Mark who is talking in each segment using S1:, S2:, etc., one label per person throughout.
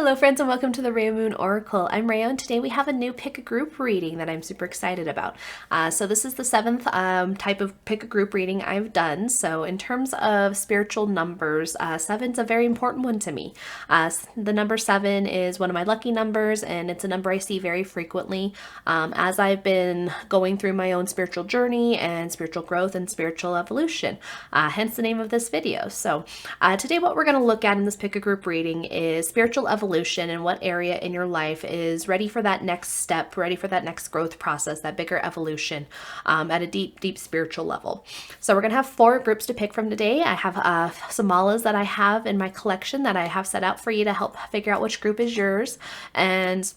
S1: Hello friends and welcome to the Raomoon Oracle. I'm Rayo and today we have a new pick a group reading that I'm super excited about. So this is the seventh type of pick a group reading I've done. So in terms of spiritual numbers, seven's a very important one to me. The number 7 is one of my lucky numbers and it's a number I see very frequently as I've been going through my own spiritual journey and spiritual growth and spiritual evolution, hence the name of this video. So today what we're going to look at in this pick a group reading is spiritual evolution and what area in your life is ready for that next step, ready for that next growth process, that bigger evolution at a deep spiritual level. So we're going to have 4 groups to pick from today. I have some malas that I have in my collection that I have set out for you to help figure out which group is yours. And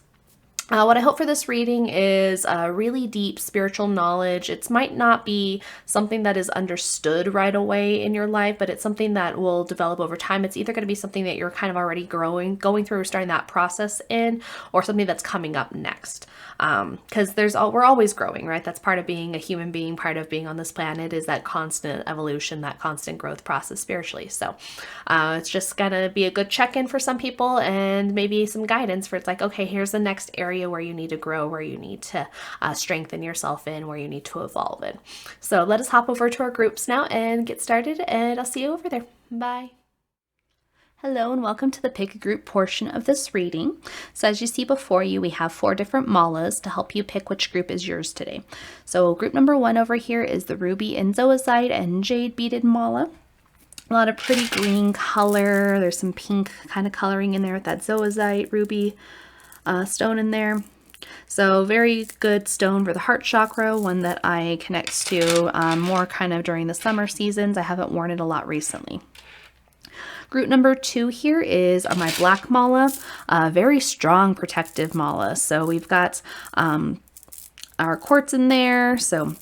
S1: what I hope for this reading is really deep spiritual knowledge. It might not be something that is understood right away in your life, but it's something that will develop over time. It's either going to be something that you're kind of already going through or starting that process in, or something that's coming up next. Because we're always growing, right? That's part of being a human being, part of being on this planet is that constant evolution, that constant growth process spiritually. So it's just going to be a good check-in for some people and maybe some guidance for it's like, okay, here's the next area where you need to grow, where you need to strengthen yourself in, where you need to evolve in. So let us hop over to our groups now and get started, and I'll see you over there. Bye. Hello and welcome to the pick a group portion of this reading. So as you see before you, we have 4 different malas to help you pick which group is yours today. So group number 1 over here is the ruby and zoisite and jade beaded mala. A lot of pretty green color. There's some pink kind of coloring in there with that zoisite ruby stone in there. So very good stone for the heart chakra, one that I connect to more kind of during the summer seasons. I haven't worn it a lot recently. Group number 2 here is my black mala, very strong protective mala. So we've got our quartz in there. So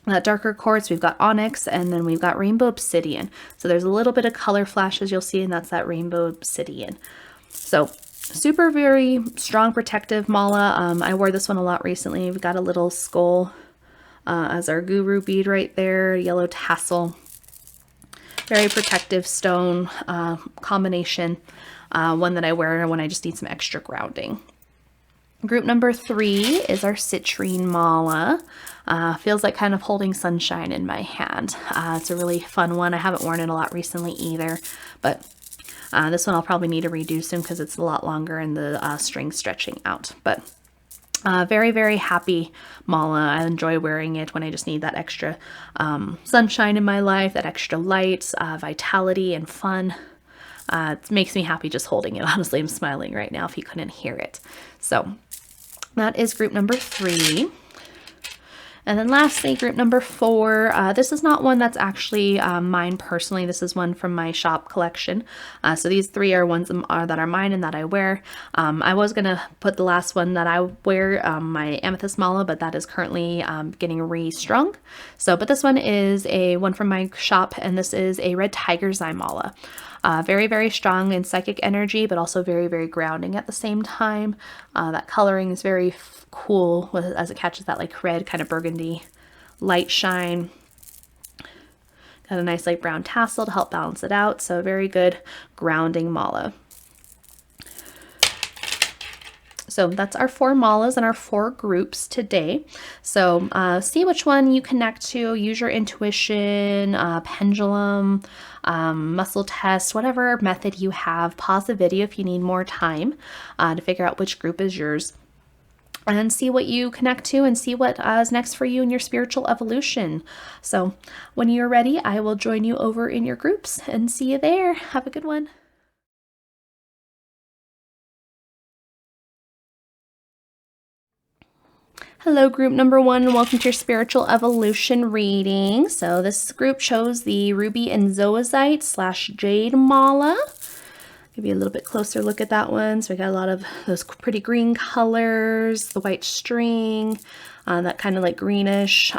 S1: that darker quartz, we've got onyx, and then we've got rainbow obsidian. So there's a little bit of color flashes you'll see, and that's that rainbow obsidian. So super very strong protective mala. I wore this one a lot recently. We've got a little skull as our guru bead right there, yellow tassel. Very protective stone combination, one that I wear when I just need some extra grounding. Group number 3 is our citrine mala. Feels like kind of holding sunshine in my hand. It's a really fun one. I haven't worn it a lot recently either, but this one I'll probably need to redo soon because it's a lot longer and the string stretching out. But very happy mala. I enjoy wearing it when I just need that extra sunshine in my life, that extra light, vitality, and fun. It makes me happy just holding it. Honestly, I'm smiling right now if you couldn't hear it. So that is group number 3. And then lastly, group number 4, this is not one that's actually mine personally. This is one from my shop collection. So these 3 are ones that are mine and that I wear. I was going to put the last one that I wear, my amethyst mala, but that is currently getting restrung. So, but this one is one from my shop, and this is a red tiger's eye mala. Very strong in psychic energy, but also very grounding at the same time. That coloring is very cool as it catches that like red kind of burgundy light shine. Got a nice light brown tassel to help balance it out. So very good grounding mala. So that's our 4 malas and our 4 groups today. So see which one you connect to, use your intuition, pendulum, muscle test, whatever method you have. Pause the video if you need more time to figure out which group is yours. And see what you connect to and see what is next for you in your spiritual evolution. So when you're ready, I will join you over in your groups and see you there. Have a good one. Hello, group number 1, and welcome to your spiritual evolution reading. So this group chose the ruby and zoisite / jade mala. Give you a little bit closer look at that one. So we got a lot of those pretty green colors, the white string, that kind of like greenish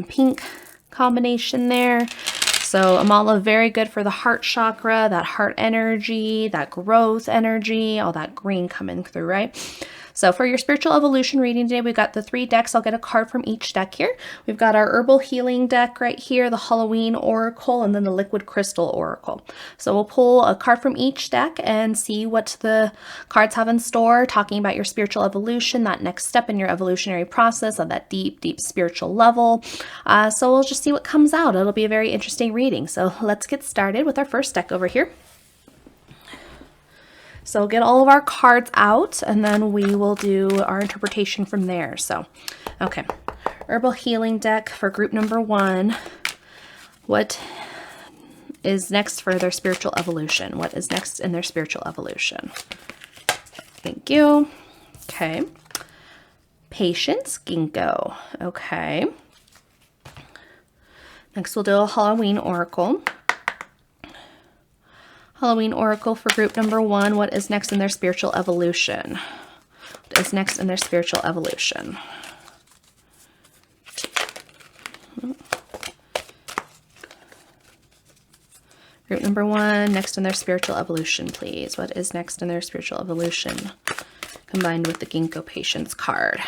S1: pink combination there. So a mala very good for the heart chakra, that heart energy, that growth energy, all that green coming through, right? So for your spiritual evolution reading today, we've got the 3 decks. I'll get a card from each deck here. We've got our herbal healing deck right here, the Halloween oracle, and then the liquid crystal oracle. So we'll pull a card from each deck and see what the cards have in store, talking about your spiritual evolution, that next step in your evolutionary process of that deep, deep spiritual level. So we'll just see what comes out. It'll be a very interesting reading. So let's get started with our first deck over here. So we'll get all of our cards out and then we will do our interpretation from there. So, okay. Herbal healing deck for group number 1. What is next for their spiritual evolution? What is next in their spiritual evolution? Thank you. Okay. Patience, ginkgo. Okay. Next we'll do a Halloween oracle. Halloween oracle for group number 1. What is next in their spiritual evolution? What is next in their spiritual evolution? Group number 1, next in their spiritual evolution, please. What is next in their spiritual evolution? Combined with the Ginkgo Patience card.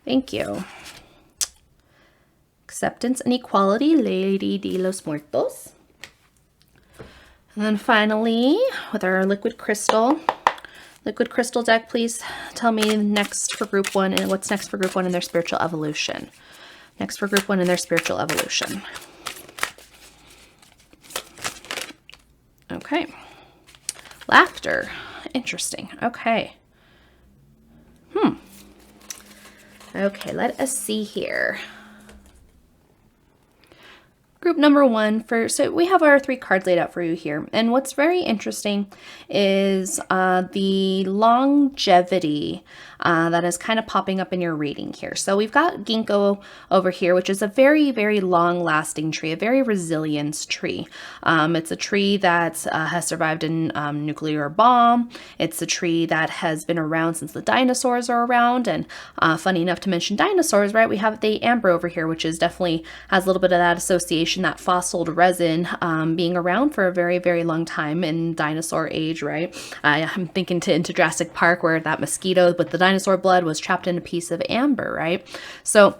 S1: Thank you. Acceptance and equality, Lady de los Muertos. And then finally, with our liquid crystal deck, please tell me next for group 1 and what's next for group 1 in their spiritual evolution. Next for group 1 in their spiritual evolution. Okay. Laughter. Interesting. Okay. Okay, let us see here. Group number 1, so we have our 3 cards laid out for you here. And what's very interesting is the longevity that is kind of popping up in your reading here. So we've got ginkgo over here, which is a very, very long-lasting tree, a very resilient tree. It's a tree that has survived in nuclear bomb. It's a tree that has been around since the dinosaurs are around. And funny enough to mention dinosaurs, right? We have the amber over here, which is definitely has a little bit of that association, that fossiled resin being around for a very, very long time in dinosaur age, right? I'm thinking into Jurassic Park where that mosquito with the dinosaur blood was trapped in a piece of amber, right? So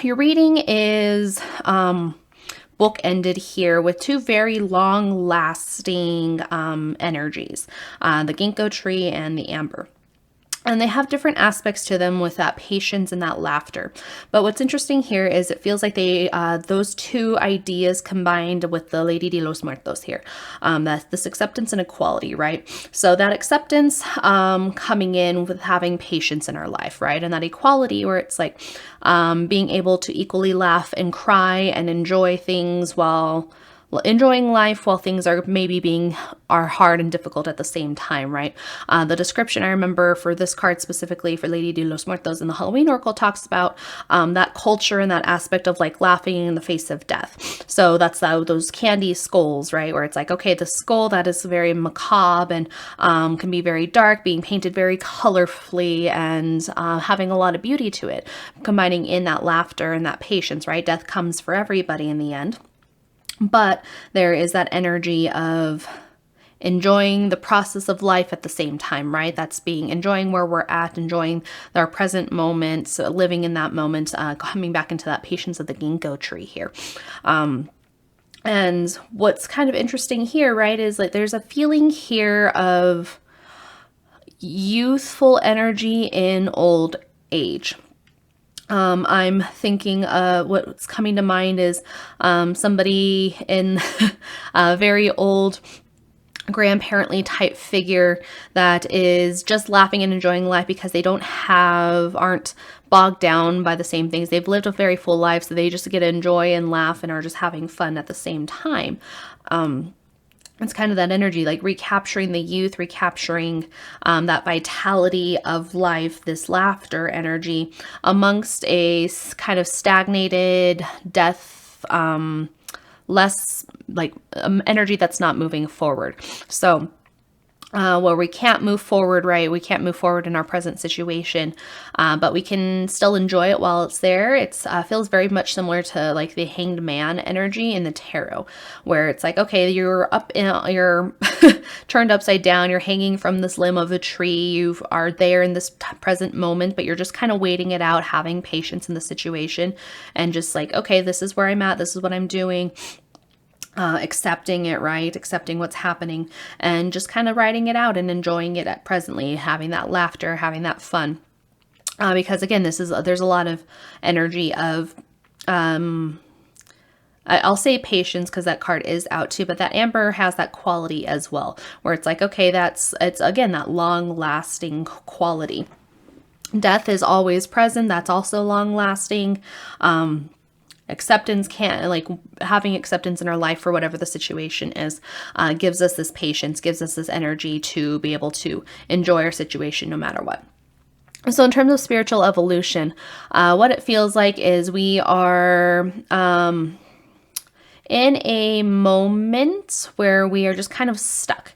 S1: your reading is book-ended here with 2 very long-lasting energies, the ginkgo tree and the amber. And they have different aspects to them with that patience and that laughter. But what's interesting here is it feels like they those 2 ideas combined with the Lady de los Muertos here. That's this acceptance and equality, right? So that acceptance coming in with having patience in our life, right? And that equality where it's like being able to equally laugh and cry and enjoy things while enjoying life while things are maybe are hard and difficult at the same time, right? The description I remember for this card specifically for Lady de los Muertos in the Halloween oracle talks about that culture and that aspect of like laughing in the face of death. So that's those candy skulls, right? Where it's like, okay, the skull that is very macabre and can be very dark, being painted very colorfully and having a lot of beauty to it, combining in that laughter and that patience, right? Death comes for everybody in the end. But there is that energy of enjoying the process of life at the same time, right? That's enjoying where we're at, enjoying our present moments, living in that moment, coming back into that patience of the ginkgo tree here. And what's kind of interesting here, right, is like there's a feeling here of youthful energy in old age. I'm thinking what's coming to mind is somebody in a very old grandparently type figure that is just laughing and enjoying life because they aren't bogged down by the same things. They've lived a very full life, so they just get to enjoy and laugh and are just having fun at the same time. It's kind of that energy, like recapturing the youth, recapturing that vitality of life, this laughter energy amongst a kind of stagnated death, less like energy that's not moving forward. So where we can't move forward, right? We can't move forward in our present situation, but we can still enjoy it while it's there. It feels very much similar to like the Hanged Man energy in the tarot, where it's like, okay, you're you're turned upside down, you're hanging from this limb of a tree, you are there in this present moment, but you're just kind of waiting it out, having patience in the situation, and just like, okay, this is where I'm at, this is what I'm doing. Accepting it, right? Accepting what's happening and just kind of writing it out and enjoying it at presently, having that laughter, having that fun. Because again, there's a lot of energy of, I'll say patience because that card is out too, but that amber has that quality as well, where it's like, okay, it's again, that long lasting quality. Death is always present. That's also long lasting. Acceptance can't, like having acceptance in our life for whatever the situation is, gives us this patience, gives us this energy to be able to enjoy our situation no matter what. So in terms of spiritual evolution, what it feels like is we are in a moment where we are just kind of stuck.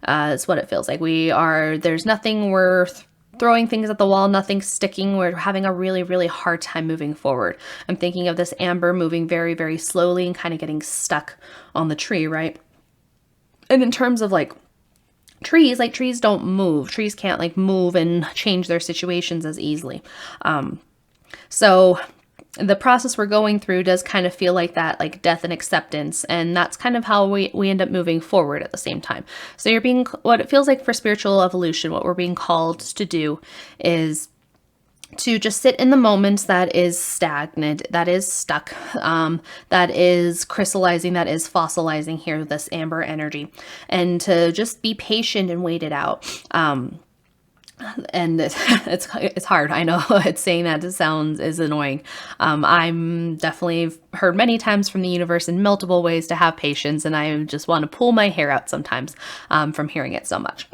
S1: It's what it feels like. There's nothing worth throwing things at the wall, nothing sticking. We're having a really, really hard time moving forward. I'm thinking of this amber moving very, very slowly and kind of getting stuck on the tree, right? And in terms of like trees don't move. Trees can't like move and change their situations as easily. So the process we're going through does kind of feel like that, like death and acceptance. And that's kind of how we end up moving forward at the same time. So what it feels like for spiritual evolution, what we're being called to do is to just sit in the moment that is stagnant, that is stuck, that is crystallizing, that is fossilizing here, this amber energy, and to just be patient and wait it out. And it's hard. I know it's saying that is annoying. I'm definitely heard many times from the universe in multiple ways to have patience, and I just want to pull my hair out sometimes from hearing it so much.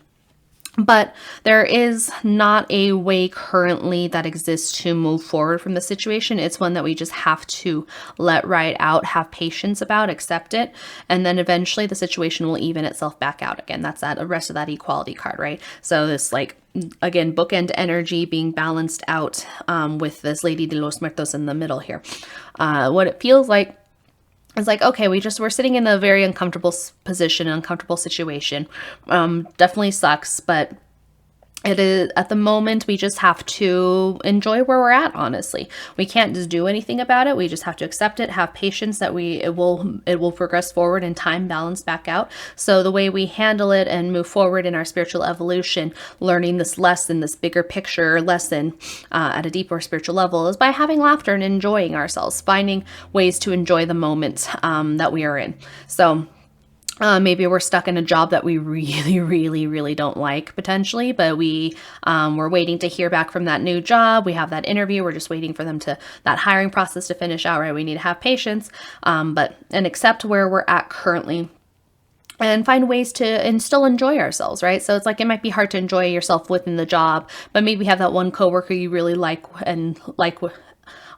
S1: But there is not a way currently that exists to move forward from the situation. It's one that we just have to let ride out, have patience about, accept it, and then eventually the situation will even itself back out again. That's the rest of that equality card, right? So this like, again, bookend energy being balanced out with this Lady de los Muertos in the middle here. What it feels like, it's like, okay, we're sitting in a very uncomfortable position, uncomfortable situation. Definitely sucks, but it is at the moment we just have to enjoy where we're at. Honestly, we can't just do anything about it. We just have to accept it, have patience that it will progress forward in time, balance back out. So the way we handle it and move forward in our spiritual evolution, learning this lesson, this bigger picture lesson at a deeper spiritual level, is by having laughter and enjoying ourselves, finding ways to enjoy the moment that we are in. So maybe we're stuck in a job that we really, really, really don't like potentially, but we're waiting to hear back from that new job. We have that interview. We're just waiting for that hiring process to finish out, right? We need to have patience, and accept where we're at currently and find ways to and still enjoy ourselves, right? So it's like, it might be hard to enjoy yourself within the job, but maybe have that one coworker you really like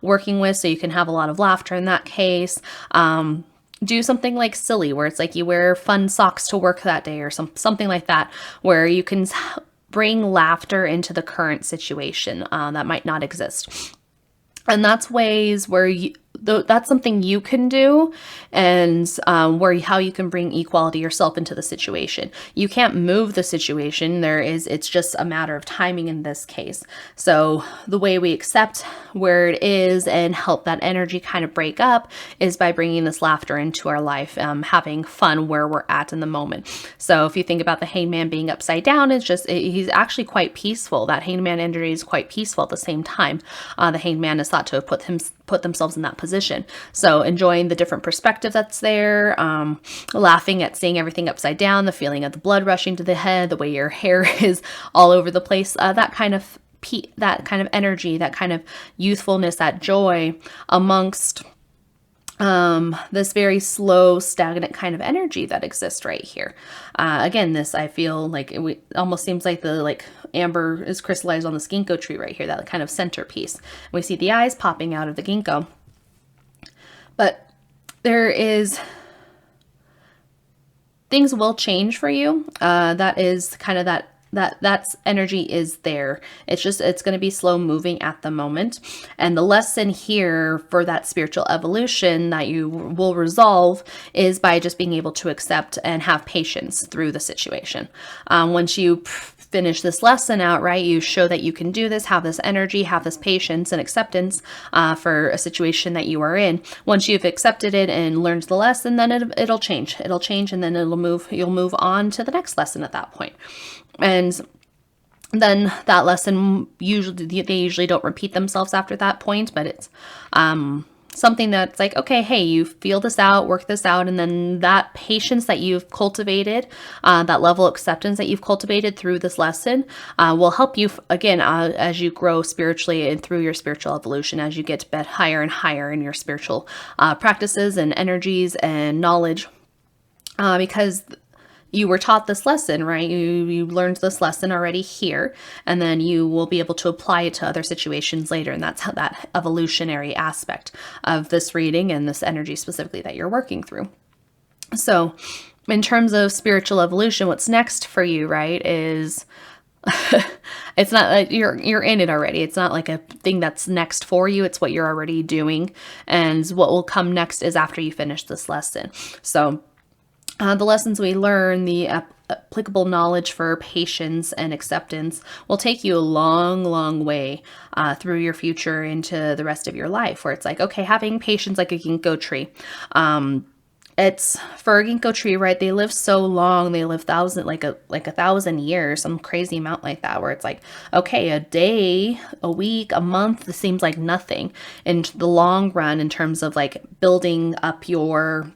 S1: working with, so you can have a lot of laughter in that case. Do something like silly, where it's like you wear fun socks to work that day or something like that, where you can bring laughter into the current situation that might not exist. And that's ways where that's something you can do, and how you can bring equality yourself into the situation. You can't move the situation. It's just a matter of timing in this case. So the way we accept where it is and help that energy kind of break up is by bringing this laughter into our life, having fun where we're at in the moment. So if you think about the Hanged Man being upside down, he's actually quite peaceful. That Hanged Man energy is quite peaceful at the same time. The Hanged Man is thought to have put themselves in that position. So enjoying the different perspective that's there, laughing at seeing everything upside down, the feeling of the blood rushing to the head, the way your hair is all over the place, that kind of energy, that kind of youthfulness, that joy amongst this very slow, stagnant kind of energy that exists right here. Again, I feel like it almost seems like the amber is crystallized on this ginkgo tree right here, that kind of centerpiece. We see the eyes popping out of the ginkgo. But there is things will change for you. That is kind of that's energy is there. It's just, it's going to be slow moving at the moment. And the lesson here for that spiritual evolution that you will resolve is by just being able to accept and have patience through the situation. Once you finish this lesson out, right, you show that you can do this, have this energy, have this patience and acceptance for a situation that you are in. Once you've accepted it and learned the lesson, then it'll change. It'll change, and then you'll move on to the next lesson at that point. And then that lesson, they usually don't repeat themselves after that point, but it's something that's like, okay, hey, you feel this out, work this out, and then that patience that you've cultivated, that level of acceptance that you've cultivated through this lesson will help you, again, as you grow spiritually and through your spiritual evolution, as you get higher and higher in your spiritual practices and energies and knowledge, because you were taught this lesson, right? You learned this lesson already here, and then you will be able to apply it to other situations later. And that's how that evolutionary aspect of this reading and this energy specifically that you're working through. So in terms of spiritual evolution, what's next for you, right, is it's not like you're in it already. It's not like a thing that's next for you. It's what you're already doing. And what will come next is after you finish this lesson. So the lessons we learn, the applicable knowledge for patience and acceptance will take you a long, long way through your future into the rest of your life, where it's like, okay, having patience like a ginkgo tree. It's for a ginkgo tree, right? They live so long. They live like a 1,000 years, some crazy amount like that, where it's like, okay, a day, a week, a month, this seems like nothing in the long run in terms of like building up your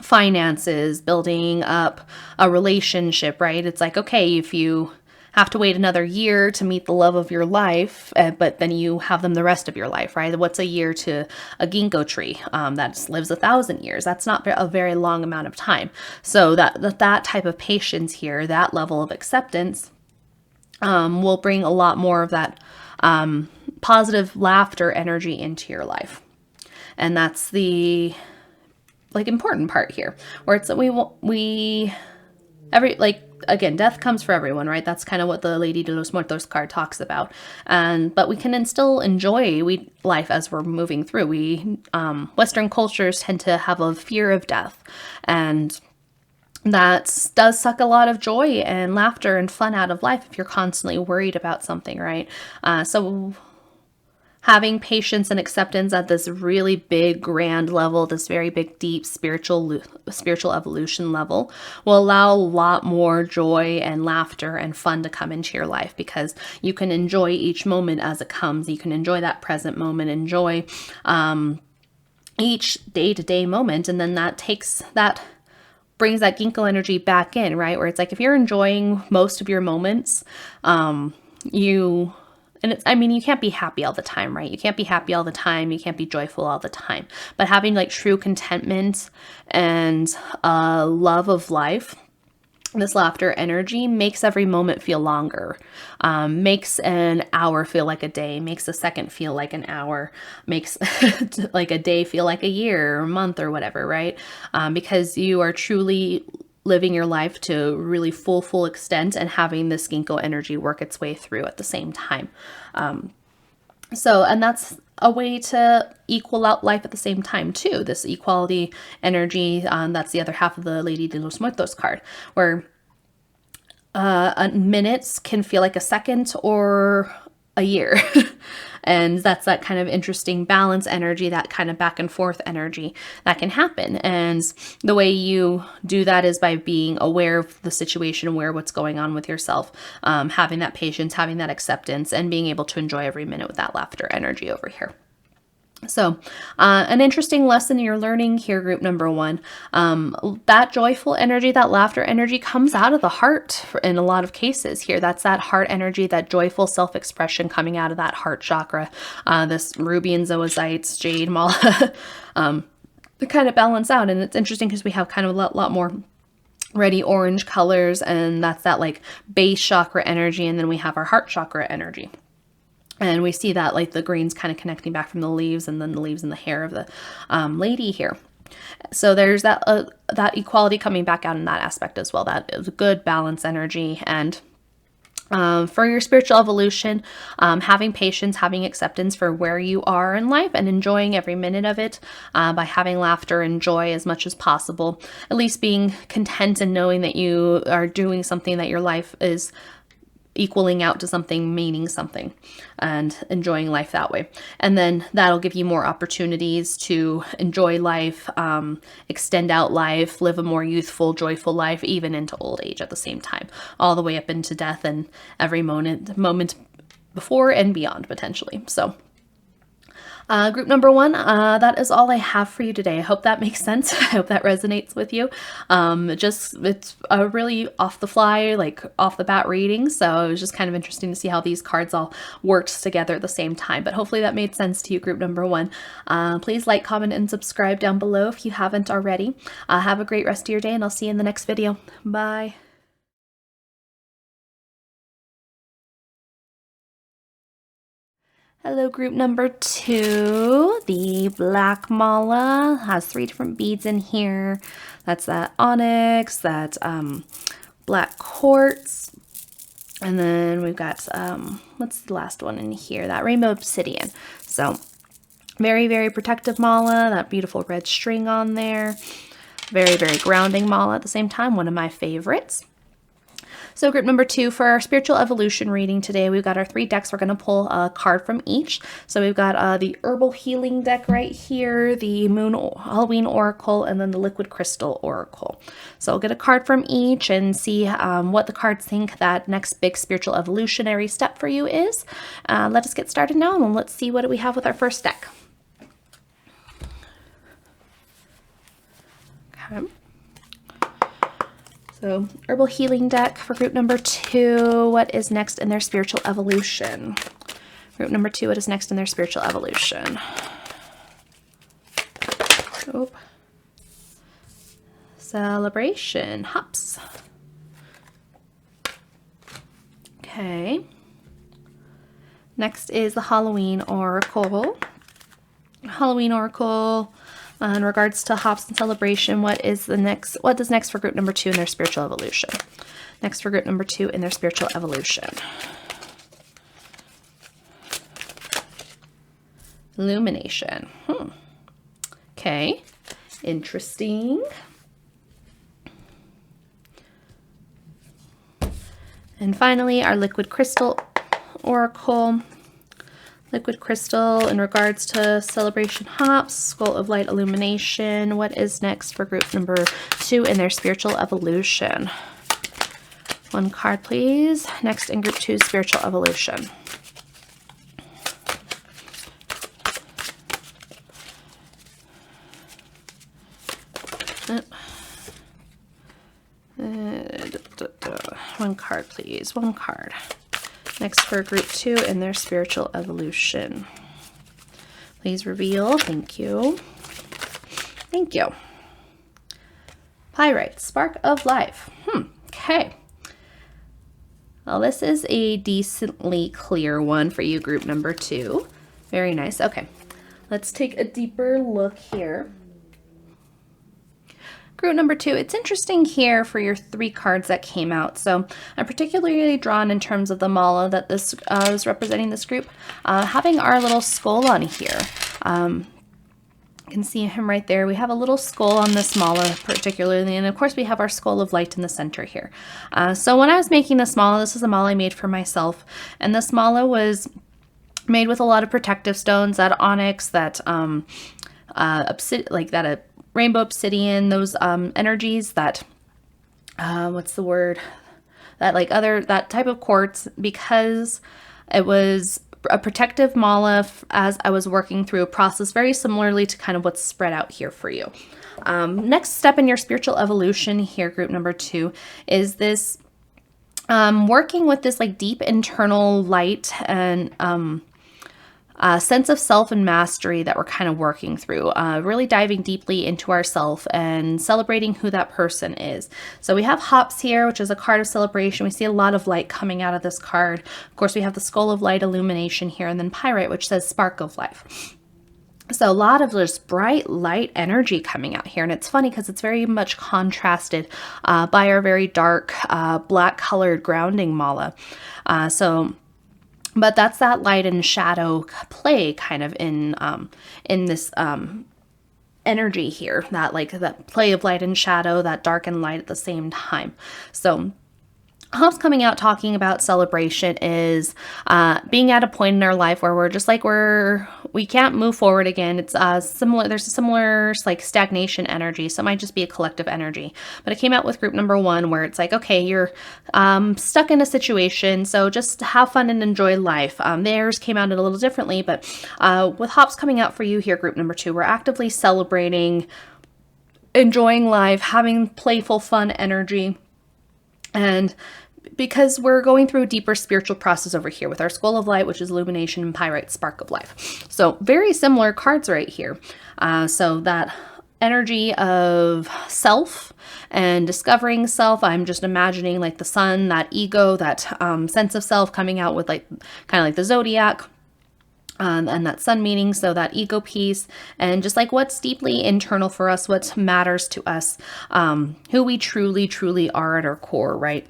S1: finances, building up a relationship, right? It's like, okay, if you have to wait another year to meet the love of your life, but then you have them the rest of your life, right? What's a year to a ginkgo tree that lives 1,000 years? That's not a very long amount of time. So that type of patience here, that level of acceptance, will bring a lot more of that positive laughter energy into your life. And that's the important part here, where it's again, death comes for everyone, right? That's kind of what the Lady de los Muertos card talks about. But we can still enjoy life as we're moving through. Western cultures tend to have a fear of death, and that does suck a lot of joy and laughter and fun out of life if you're constantly worried about something, right? So having patience and acceptance at this really big, grand level, this very big, deep spiritual evolution level, will allow a lot more joy and laughter and fun to come into your life, because you can enjoy each moment as it comes. You can enjoy that present moment, enjoy each day-to-day moment, and then that brings that ginkgo energy back in, right? Where it's like, if you're enjoying most of your moments, you can't be happy all the time, right? You can't be happy all the time. You can't be joyful all the time. But having like true contentment and love of life, this laughter energy makes every moment feel longer, makes an hour feel like a day, makes a second feel like an hour, makes like a day feel like a year or a month or whatever, right? Because you are truly living your life to really full extent and having this ginkgo energy work its way through at the same time. And that's a way to equal out life at the same time too. This equality energy, that's the other half of the Lady de los Muertos card, where minutes can feel like a second or a year. And that's that kind of interesting balance energy, that kind of back and forth energy that can happen. And the way you do that is by being aware of the situation, aware of what's going on with yourself, having that patience, having that acceptance, and being able to enjoy every minute with that laughter energy over here. So an interesting lesson you're learning here, group number one, that joyful energy, that laughter energy comes out of the heart in a lot of cases here. That's that heart energy, that joyful self-expression coming out of that heart chakra, this ruby and zoisite, jade, mala, to kind of balance out. And it's interesting because we have kind of a lot more reddy orange colors, and that's that like base chakra energy. And then we have our heart chakra energy. And we see that like the greens kind of connecting back from the leaves, and then the leaves and the hair of the lady here. So there's that equality coming back out in that aspect as well. That is a good balance energy. And for your spiritual evolution, having patience, having acceptance for where you are in life and enjoying every minute of it by having laughter and joy as much as possible. At least being content and knowing that you are doing something, that your life is equaling out to something, meaning something, and enjoying life that way. And then that'll give you more opportunities to enjoy life, extend out life, live a more youthful, joyful life, even into old age at the same time, all the way up into death and every moment before and beyond potentially. So group number 1, that is all I have for you today. I hope that makes sense. I hope that resonates with you. It's a really off the fly, like off the bat reading. So it was just kind of interesting to see how these cards all worked together at the same time. But hopefully that made sense to you, group number 1. Please like, comment, and subscribe down below if you haven't already. Have a great rest of your day, and I'll see you in the next video. Bye. Hello, group number 2. The black mala has 3 different beads in here. That's that onyx, that black quartz, and then we've got what's the last one in here? That rainbow obsidian. So very, very protective mala. That beautiful red string on there. Very, very grounding mala at the same time. One of my favorites. So group number 2, for our spiritual evolution reading today, we've got our 3 decks. We're going to pull a card from each. So we've got the Herbal Healing deck right here, the Halloween Oracle, and then the Liquid Crystal Oracle. So I'll get a card from each and see what the cards think that next big spiritual evolutionary step for you is. Let us get started now, and let's see what we have with our first deck. Okay. So, Herbal Healing deck for group number 2. What is next in their spiritual evolution? Group number 2, what is next in their spiritual evolution? Oh. Celebration. Hops. Okay. Next is the Halloween Oracle. Halloween Oracle. In regards to hops and celebration, what is next for group number 2 in their spiritual evolution? Next for group number 2 in their spiritual evolution. Illumination. Okay. Interesting. And finally, our Liquid Crystal Oracle. Liquid Crystal in regards to celebration hops, Skull of Light illumination. What is next for group number 2 in their spiritual evolution? One card, please. Next in group 2's spiritual evolution. One card, please. One card. Next for group 2 in their spiritual evolution. Please reveal. Thank you. Thank you. Pyrite, Spark of Life. Okay. Well, this is a decently clear one for you, group number 2. Very nice. Okay. Let's take a deeper look here. Group number 2, it's interesting here for your 3 cards that came out. So I'm particularly drawn in terms of the mala that this is representing this group. Having our little skull on here. You can see him right there. We have a little skull on this mala particularly, and of course we have our Skull of Light in the center here. So when I was making this mala, this is a mala I made for myself, and this mala was made with a lot of protective stones, that onyx, that rainbow obsidian, those energies, that what's the word, that type of quartz, because it was a protective mala as I was working through a process very similarly to kind of what's spread out here for you. Next step in your spiritual evolution here, group number 2, is this working with this like deep internal light and sense of self and mastery that we're kind of working through, really diving deeply into ourself and celebrating who that person is. So we have hops here, which is a card of celebration. We see a lot of light coming out of this card. Of course, we have the Skull of Light illumination here, and then pyrite, which says Spark of Life. So a lot of this bright light energy coming out here. And it's funny because it's very much contrasted by our very dark black colored grounding mala. But that's that light and shadow play kind of in this energy here, that play of light and shadow, that dark and light at the same time. So Hops coming out talking about celebration is being at a point in our life where we're just like we can't move forward again. It's similar. There's a similar like stagnation energy, so it might just be a collective energy. But it came out with group number 1 where it's like, okay, you're stuck in a situation, so just have fun and enjoy life. Theirs came out a little differently, but with Hops coming out for you here, group number 2, we're actively celebrating, enjoying life, having playful, fun energy. And because we're going through a deeper spiritual process over here with our Skull of Light, which is illumination, and Pyrite, Spark of Life. So very similar cards right here. So that energy of self and discovering self, I'm just imagining like the sun, that ego, that sense of self coming out with like kind of like the zodiac. And that sun meaning, so that ego piece, and just like what's deeply internal for us, what matters to us, who we truly are at our core, right?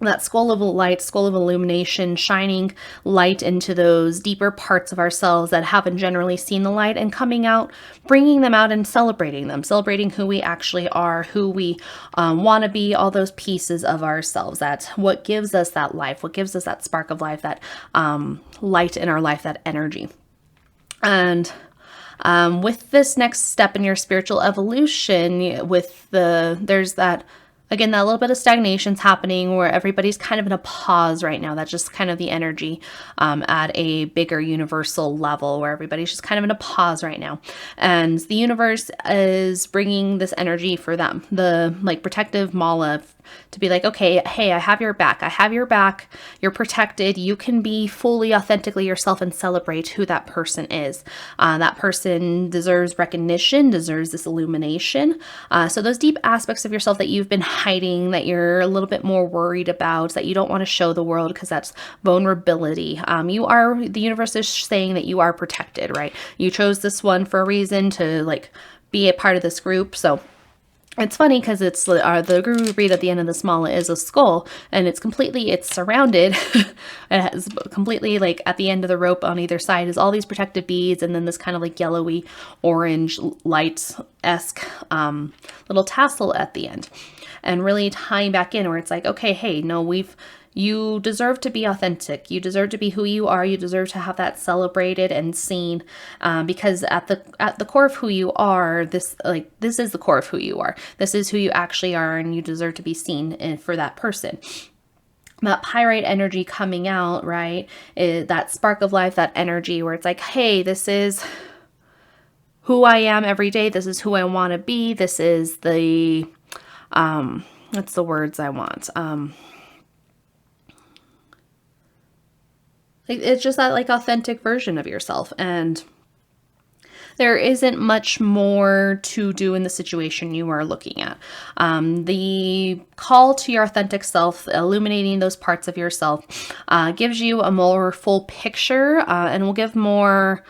S1: That skull of light, skull of illumination, shining light into those deeper parts of ourselves that haven't generally seen the light, and coming out, bringing them out and celebrating them, celebrating who we actually are, who we want to be, all those pieces of ourselves. That's what gives us that life, what gives us that spark of life, that light in our life, that energy. And with this next step in your spiritual evolution, there's that, again, that little bit of stagnation's happening where everybody's kind of in a pause right now. That's just kind of the energy at a bigger universal level where everybody's just kind of in a pause right now. And the universe is bringing this energy for them, the like protective mala, to be like, okay, hey, I have your back. I have your back. You're protected. You can be fully, authentically yourself and celebrate who that person is. That person deserves recognition, deserves this illumination. So those deep aspects of yourself that you've been hiding, that you're a little bit more worried about, that you don't want to show the world because that's vulnerability. The universe is saying that you are protected, right? You chose this one for a reason to like be a part of this group. So it's funny because it's the guru read at the end of the mala is a skull, and it's surrounded. It has completely, like at the end of the rope on either side is all these protective beads, and then this kind of like yellowy orange light-esque little tassel at the end, and really tying back in where it's like, okay, hey, no, you deserve to be authentic. You deserve to be who you are. You deserve to have that celebrated and seen, because at the core of who you are, this is the core of who you are. This is who you actually are, and you deserve to be seen for that person. That pyrite energy coming out, right? That spark of life, that energy where it's like, hey, this is who I am every day. This is who I want to be. This is the, what's the words I want? It's just that like authentic version of yourself, and there isn't much more to do in the situation you are looking at. The call to your authentic self, illuminating those parts of yourself, gives you a more full picture and will give more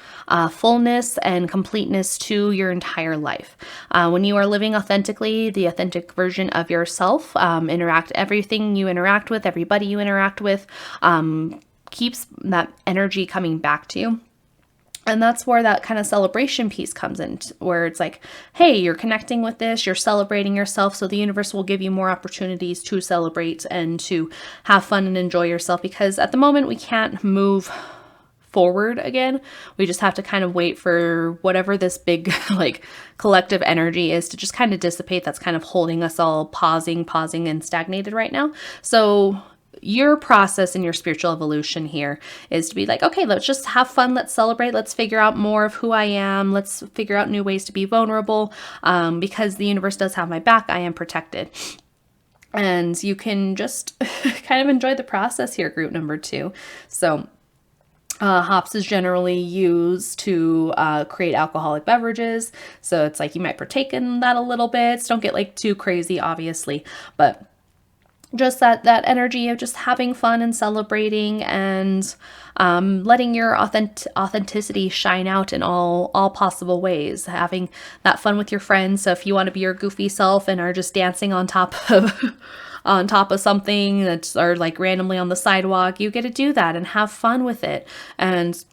S1: fullness and completeness to your entire life. When you are living authentically, the authentic version of yourself, everything you interact with, everybody you interact with, keeps that energy coming back to you. And that's where that kind of celebration piece comes in, where it's like, hey, you're connecting with this, you're celebrating yourself, so the universe will give you more opportunities to celebrate and to have fun and enjoy yourself, because at the moment we can't move forward again. We just have to kind of wait for whatever this big like collective energy is to just kind of dissipate. That's kind of holding us all pausing and stagnated right now. So your process in your spiritual evolution here is to be like, okay, let's just have fun. Let's celebrate. Let's figure out more of who I am. Let's figure out new ways to be vulnerable, because the universe does have my back. I am protected. And you can just kind of enjoy the process here, group number 2. So hops is generally used to create alcoholic beverages. So it's like you might partake in that a little bit. So don't get like too crazy, obviously, but just that energy of just having fun and celebrating and letting your authenticity shine out in all possible ways, having that fun with your friends. So if you want to be your goofy self and are just dancing on top of on top of something that's, or like randomly on the sidewalk, you get to do that and have fun with it, and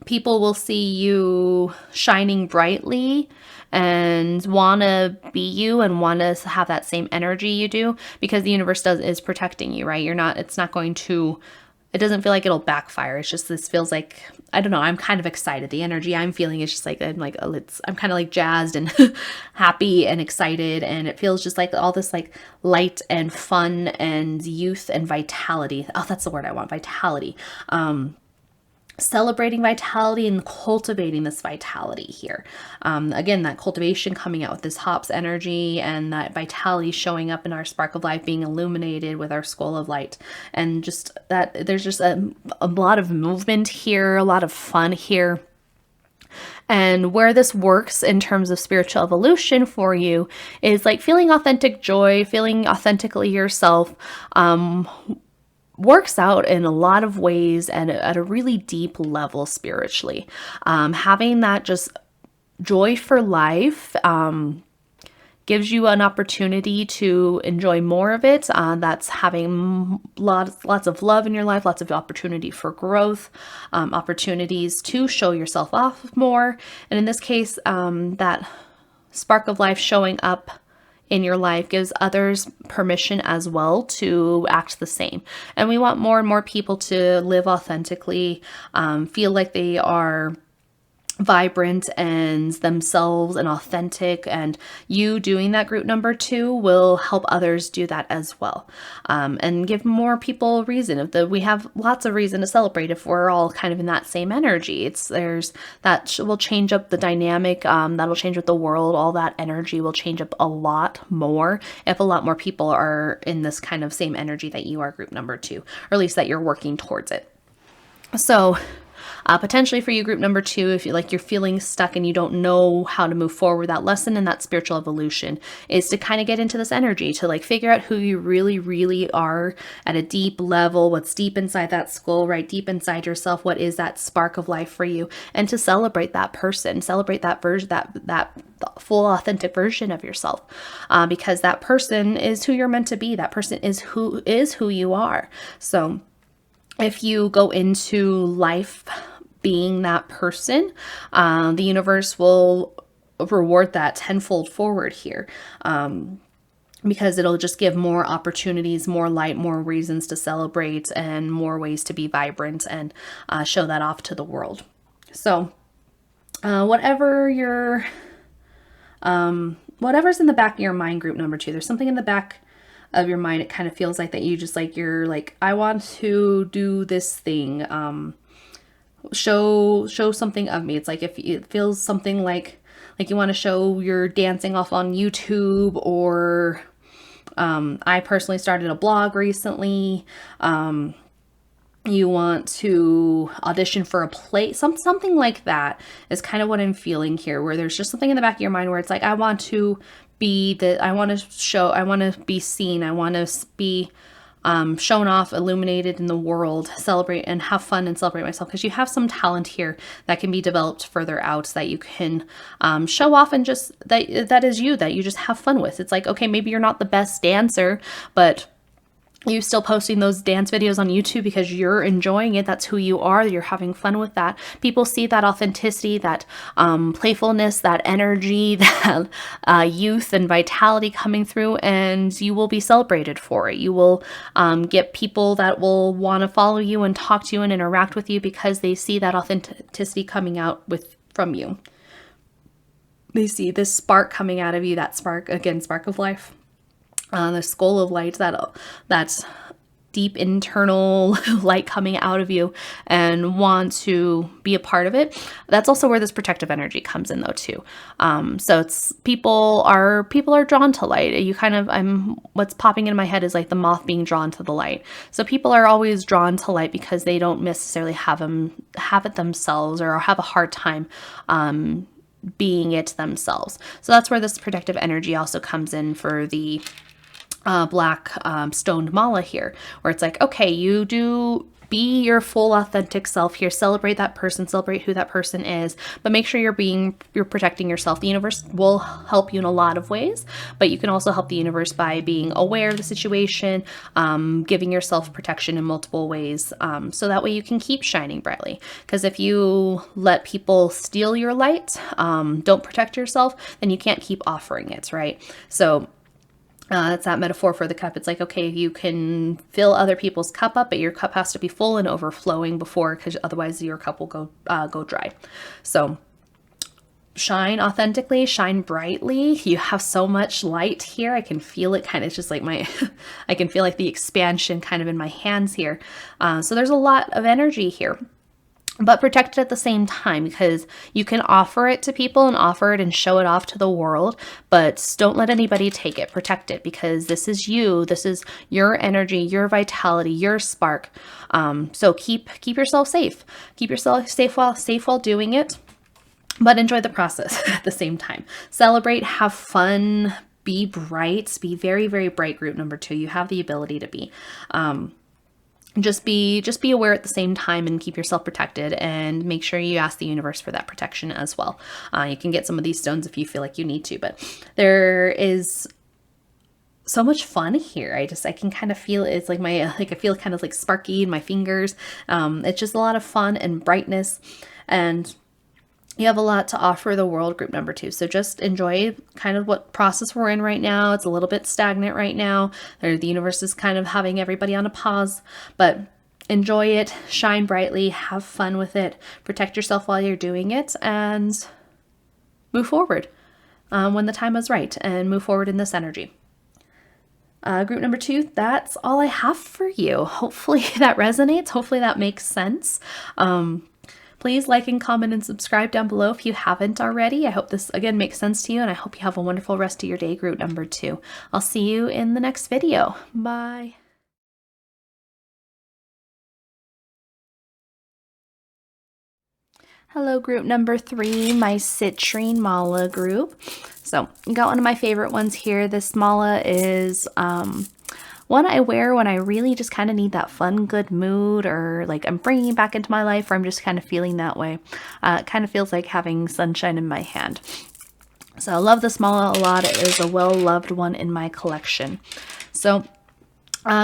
S1: people will see you shining brightly and want to be you and want to have that same energy you do, because the universe is protecting you, right? It's not going to, it doesn't feel like it'll backfire. It's just, this feels like, I don't know, I'm kind of excited. The energy I'm feeling is just like, I'm kind of like jazzed and happy and excited. And it feels just like all this like light and fun and youth and vitality. Oh, that's the word I want, vitality. Celebrating vitality and cultivating this vitality here. Again, that cultivation coming out with this hops energy and that vitality showing up in our spark of life, being illuminated with our skull of light. And just that there's just a lot of movement here, a lot of fun here. And where this works in terms of spiritual evolution for you is like feeling authentic joy, feeling authentically yourself, works out in a lot of ways and at a really deep level spiritually. Having that just joy for life gives you an opportunity to enjoy more of it. That's having lots of love in your life, lots of opportunity for growth, opportunities to show yourself off more. And in this case, that spark of life showing up in your life gives others permission as well to act the same. And we want more and more people to live authentically, feel like they are vibrant and themselves and authentic, and you doing that group number 2 will help others do that as well, and give more people reason. We have lots of reason to celebrate if we're all kind of in that same energy. That will change up the dynamic, that'll change with the world. All that energy will change up a lot more if a lot more people are in this kind of same energy that you are, group number 2, or at least that you're working towards it. So potentially for you, group number 2, if you're feeling stuck and you don't know how to move forward, that lesson in that spiritual evolution is to kind of get into this energy, to like figure out who you really, really are at a deep level, what's deep inside that skull, right? Deep inside yourself, what is that spark of life for you? And to celebrate that person, celebrate that version, that full authentic version of yourself, because that person is who you're meant to be. That person is who you are. So if you go into life being that person, the universe will reward that tenfold forward here, because it'll just give more opportunities, more light, more reasons to celebrate, and more ways to be vibrant and show that off to the world. So whatever's in the back of your mind, group number 2, there's something in the back of your mind. It kind of feels like that you just like, you're like, I want to do this thing, show something of me. It's like, if it feels something like you want to show your dancing off on YouTube, or I personally started a blog recently, you want to audition for a play, something like that is kind of what I'm feeling here, where there's just something in the back of your mind where it's like, I want to be I want to be seen, I want to be shown off, illuminated in the world, celebrate and have fun and celebrate myself, because you have some talent here that can be developed further out, so that you can show off, and just that is you, that you just have fun with. It's like, okay, maybe you're not the best dancer, but you still posting those dance videos on YouTube because you're enjoying it. That's who you are. You're having fun with that. People see that authenticity, that playfulness, that energy, that youth and vitality coming through, and you will be celebrated for it. You will get people that will want to follow you and talk to you and interact with you, because they see that authenticity coming out from you. They see this spark coming out of you, that spark, again, spark of life. The skull of light, that's deep internal light coming out of you, and want to be a part of it. That's also where this protective energy comes in, though, too. So it's people are drawn to light. What's popping in my head is like the moth being drawn to the light. So people are always drawn to light because they don't necessarily have it themselves, or have a hard time being it themselves. So that's where this protective energy also comes in for the black stoned mala here, where it's like, okay, you do be your full authentic self here, celebrate that person, celebrate who that person is, but make sure you're protecting yourself. The universe will help you in a lot of ways, but you can also help the universe by being aware of the situation, giving yourself protection in multiple ways, so that way you can keep shining brightly. Because if you let people steal your light, don't protect yourself, then you can't keep offering it, right? So it's that metaphor for the cup. It's like, okay, you can fill other people's cup up, but your cup has to be full and overflowing before, because otherwise your cup will go dry. So shine authentically, shine brightly. You have so much light here. I can feel it kind of just like I can feel like the expansion kind of in my hands here. So there's a lot of energy here. But protect it at the same time, because you can offer it to people and offer it and show it off to the world, but don't let anybody take it. Protect it, because this is you. This is your energy, your vitality, your spark. So keep yourself safe. Keep yourself safe while doing it, but enjoy the process at the same time. Celebrate, have fun, be bright, be very, very bright. Group number 2, you have the ability to be. Just be aware at the same time, and keep yourself protected, and make sure you ask the universe for that protection as well. You can get some of these stones if you feel like you need to, but there is so much fun here. I can kind of feel it. It's like I feel kind of like sparky in my fingers. It's just a lot of fun and brightness, and you have a lot to offer the world, group number 2. So just enjoy kind of what process we're in right now. It's a little bit stagnant right now. The universe is kind of having everybody on a pause, but enjoy it, shine brightly, have fun with it, protect yourself while you're doing it, and move forward when the time is right, and move forward in this energy. Group number 2, that's all I have for you. Hopefully that resonates. Hopefully that makes sense. Please like and comment and subscribe down below if you haven't already. I hope this, again, makes sense to you, and I hope you have a wonderful rest of your day, group number 2. I'll see you in the next video. Bye. Hello, group number 3, my citrine mala group. So you got one of my favorite ones here. This mala is one I wear when I really just kind of need that fun, good mood, or like I'm bringing back into my life, or I'm just kind of feeling that way. It kind of feels like having sunshine in my hand. So I love this mala a lot. It is a well-loved one in my collection. So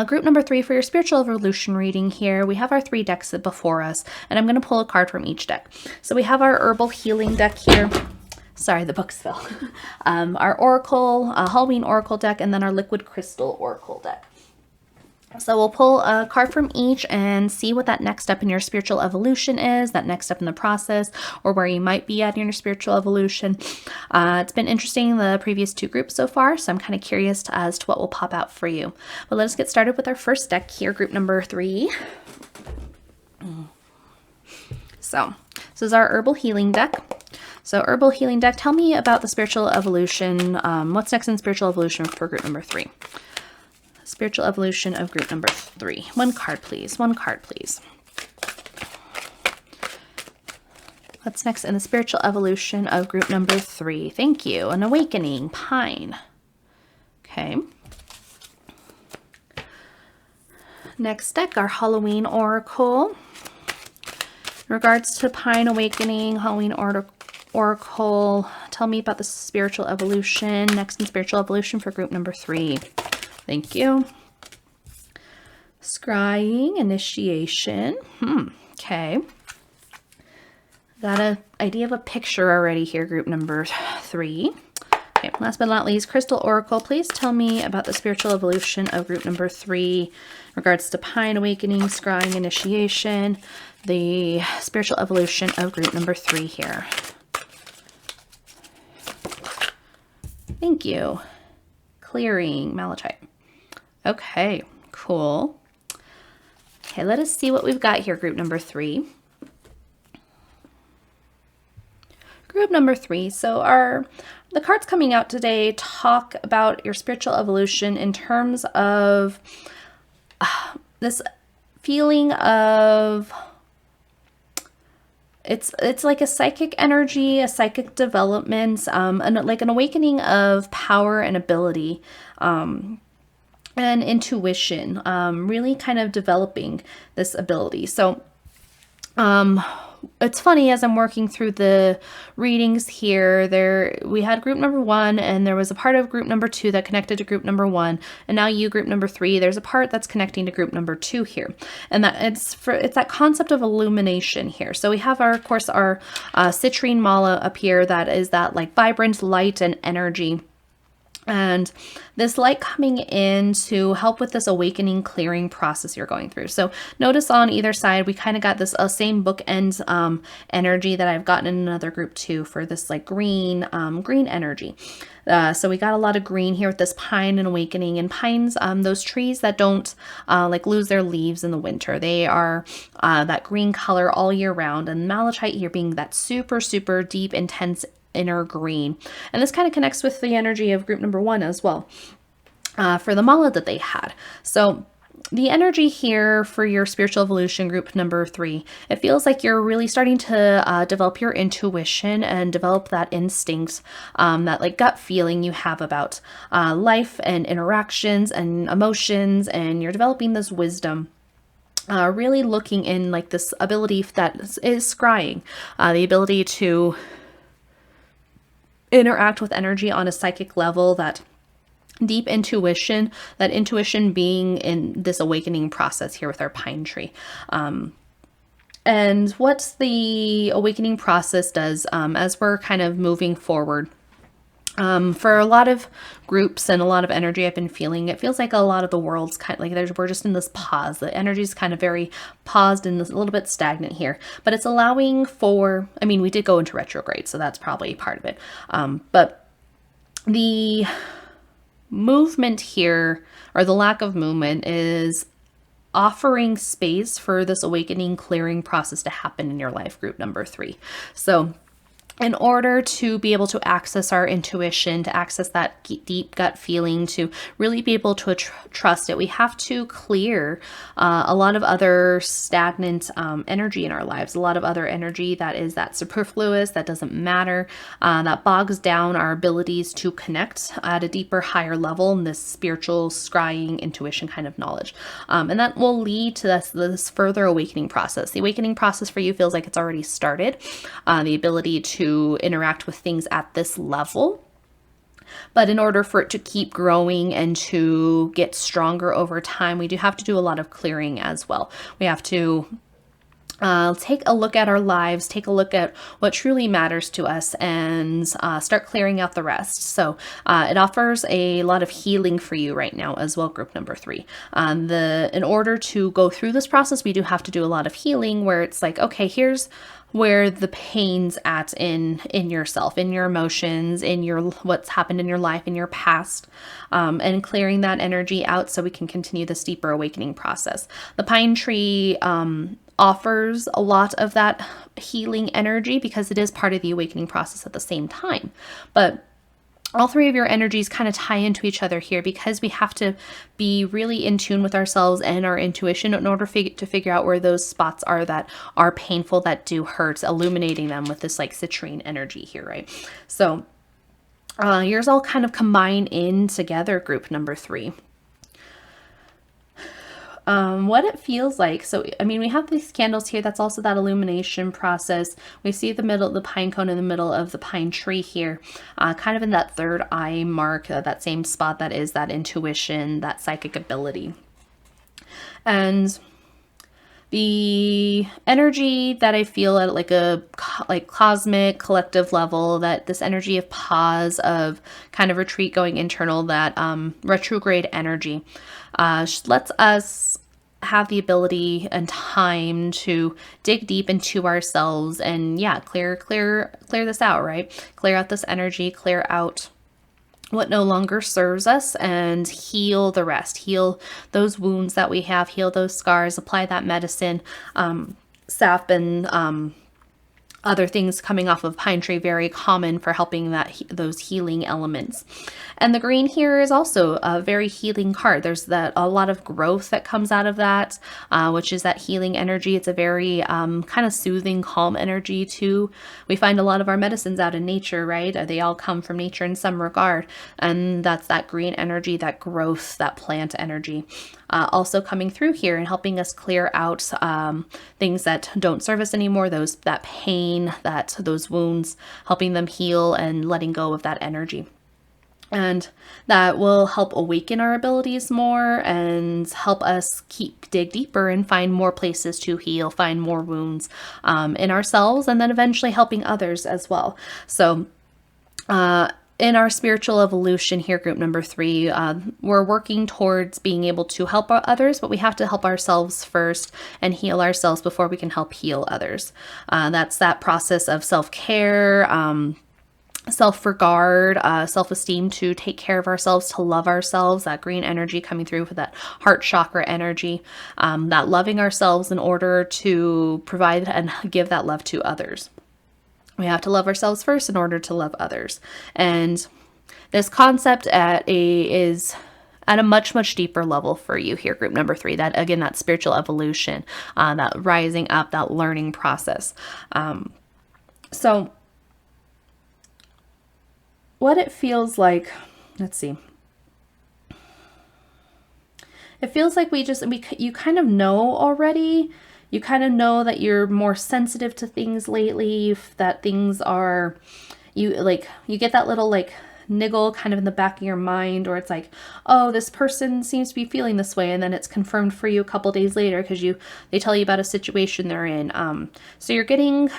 S1: group number 3 for your spiritual evolution reading here, we have our 3 decks before us, and I'm going to pull a card from each deck. So we have our herbal healing deck here. Sorry, the books fell. Our oracle, Halloween oracle deck, and then our liquid crystal oracle deck. So we'll pull a card from each and see what that next step in your spiritual evolution is, that next step in the process, or where you might be at in your spiritual evolution. It's been interesting, the previous 2 groups so far, so I'm kind of curious as to what will pop out for you. But let us get started with our first deck here, group number 3. So this is our herbal healing deck. So herbal healing deck, tell me about the spiritual evolution. What's next in spiritual evolution for group number 3? Spiritual evolution of group number 3. One card, please. One card, please. What's next in the spiritual evolution of group number 3? Thank you. An awakening. Pine. Okay. Next deck, our Halloween oracle. In regards to Pine awakening, Halloween oracle, tell me about the spiritual evolution. Next in spiritual evolution for group number 3. Thank you. Scrying, initiation. Okay. Got an idea of a picture already here, group number 3. Okay, last but not least, Crystal Oracle, please tell me about the spiritual evolution of group number 3 in regards to Pine awakening, scrying, initiation, the spiritual evolution of group number 3 here. Thank you. Clearing, malachite. Okay, cool. Okay, let us see what we've got here, group number 3. Group number 3. So the cards coming out today talk about your spiritual evolution in terms of this feeling of it's like a psychic energy, a psychic development, and like an awakening of power and ability. and intuition, really kind of developing this ability. So it's funny, as I'm working through the readings here, we had group number 1, and there was a part of group number 2 that connected to group number 1, and now you, group number 3, there's a part that's connecting to group number 2 here, and that it's that concept of illumination here. So we have of course our citrine mala up here, that is that like vibrant light and energy. And this light coming in to help with this awakening clearing process you're going through. So notice on either side, we kind of got this same bookend energy that I've gotten in another group too, for this like green energy. So we got a lot of green here with this pine and awakening. And pines, those trees that don't like lose their leaves in the winter, they are that green color all year round. And malachite here being that super, super deep, intense inner green. And this kind of connects with the energy of group number 1 as well, for the mala that they had. So the energy here for your spiritual evolution group number 3, it feels like you're really starting to develop your intuition and develop that instinct, that like gut feeling you have about life and interactions and emotions, and you're developing this wisdom. Really looking in like this ability that is scrying, the ability to interact with energy on a psychic level, that deep intuition, that intuition being in this awakening process here with our pine tree. And what the awakening process does, as we're kind of moving forward, for a lot of groups and a lot of energy I've been feeling, it feels like a lot of the world's kind of like we're just in this pause. The energy is kind of very paused and a little bit stagnant here, but it's allowing for, I mean, we did go into retrograde, so that's probably part of it. But the movement here, or the lack of movement, is offering space for this awakening clearing process to happen in your life, group number 3. So in order to be able to access our intuition, to access that deep gut feeling, to really be able to trust it, we have to clear a lot of other stagnant energy in our lives, a lot of other energy that is that superfluous, that doesn't matter, that bogs down our abilities to connect at a deeper, higher level in this spiritual, scrying, intuition kind of knowledge. And that will lead to this further awakening process. The awakening process for you feels like it's already started. The ability to interact with things at this level. But in order for it to keep growing and to get stronger over time, we do have to do a lot of clearing as well. We have to take a look at our lives, take a look at what truly matters to us, and start clearing out the rest. So it offers a lot of healing for you right now as well, group number 3. In order to go through this process, we do have to do a lot of healing, where it's like, okay, here's where the pain's at in yourself, in your emotions, in your what's happened in your life, in your past, and clearing that energy out so we can continue this deeper awakening process. The pine tree offers a lot of that healing energy because it is part of the awakening process at the same time. But all 3 of your energies kind of tie into each other here, because we have to be really in tune with ourselves and our intuition in order to figure out where those spots are that are painful, that do hurt, illuminating them with this like citrine energy here, right? So yours all kind of combine in together, group number 3. What it feels like. So, I mean, we have these candles here. That's also that illumination process. We see the pine cone in the middle of the pine tree here, kind of in that third eye mark, that same spot that is that intuition, that psychic ability. And the energy that I feel at like a cosmic collective level, that this energy of pause, of kind of retreat, going internal, that retrograde energy lets us have the ability and time to dig deep into ourselves and clear this out, right? Clear out this energy, clear out what no longer serves us, and heal the rest, heal those wounds that we have, heal those scars, apply that medicine, sap and other things coming off of pine tree, very common for helping those healing elements. And the green here is also a very healing card. There's a lot of growth that comes out of that, which is that healing energy. It's a very kind of soothing, calm energy too. We find a lot of our medicines out in nature, right? They all come from nature in some regard. And that's that green energy, that growth, that plant energy. Also coming through here and helping us clear out things that don't serve us anymore, that pain, those wounds, helping them heal and letting go of that energy. And that will help awaken our abilities more and help us dig deeper and find more places to heal, find more wounds in ourselves, and then eventually helping others as well. So in our spiritual evolution here, group number 3, we're working towards being able to help others, but we have to help ourselves first and heal ourselves before we can help heal others. That's that process of self-care, self-regard, self-esteem, to take care of ourselves, to love ourselves, that green energy coming through for that heart chakra energy, that loving ourselves in order to provide and give that love to others. We have to love ourselves first in order to love others. And this concept is at a much, much deeper level for you here, group number 3. That, again, that spiritual evolution, that rising up, that learning process. So what it feels like, let's see. It feels like you kind of know already. You kind of know that you're more sensitive to things lately, that things are, you get that little niggle kind of in the back of your mind, or it's like, oh, this person seems to be feeling this way, and then it's confirmed for you a couple days later because they tell you about a situation they're in. So you're getting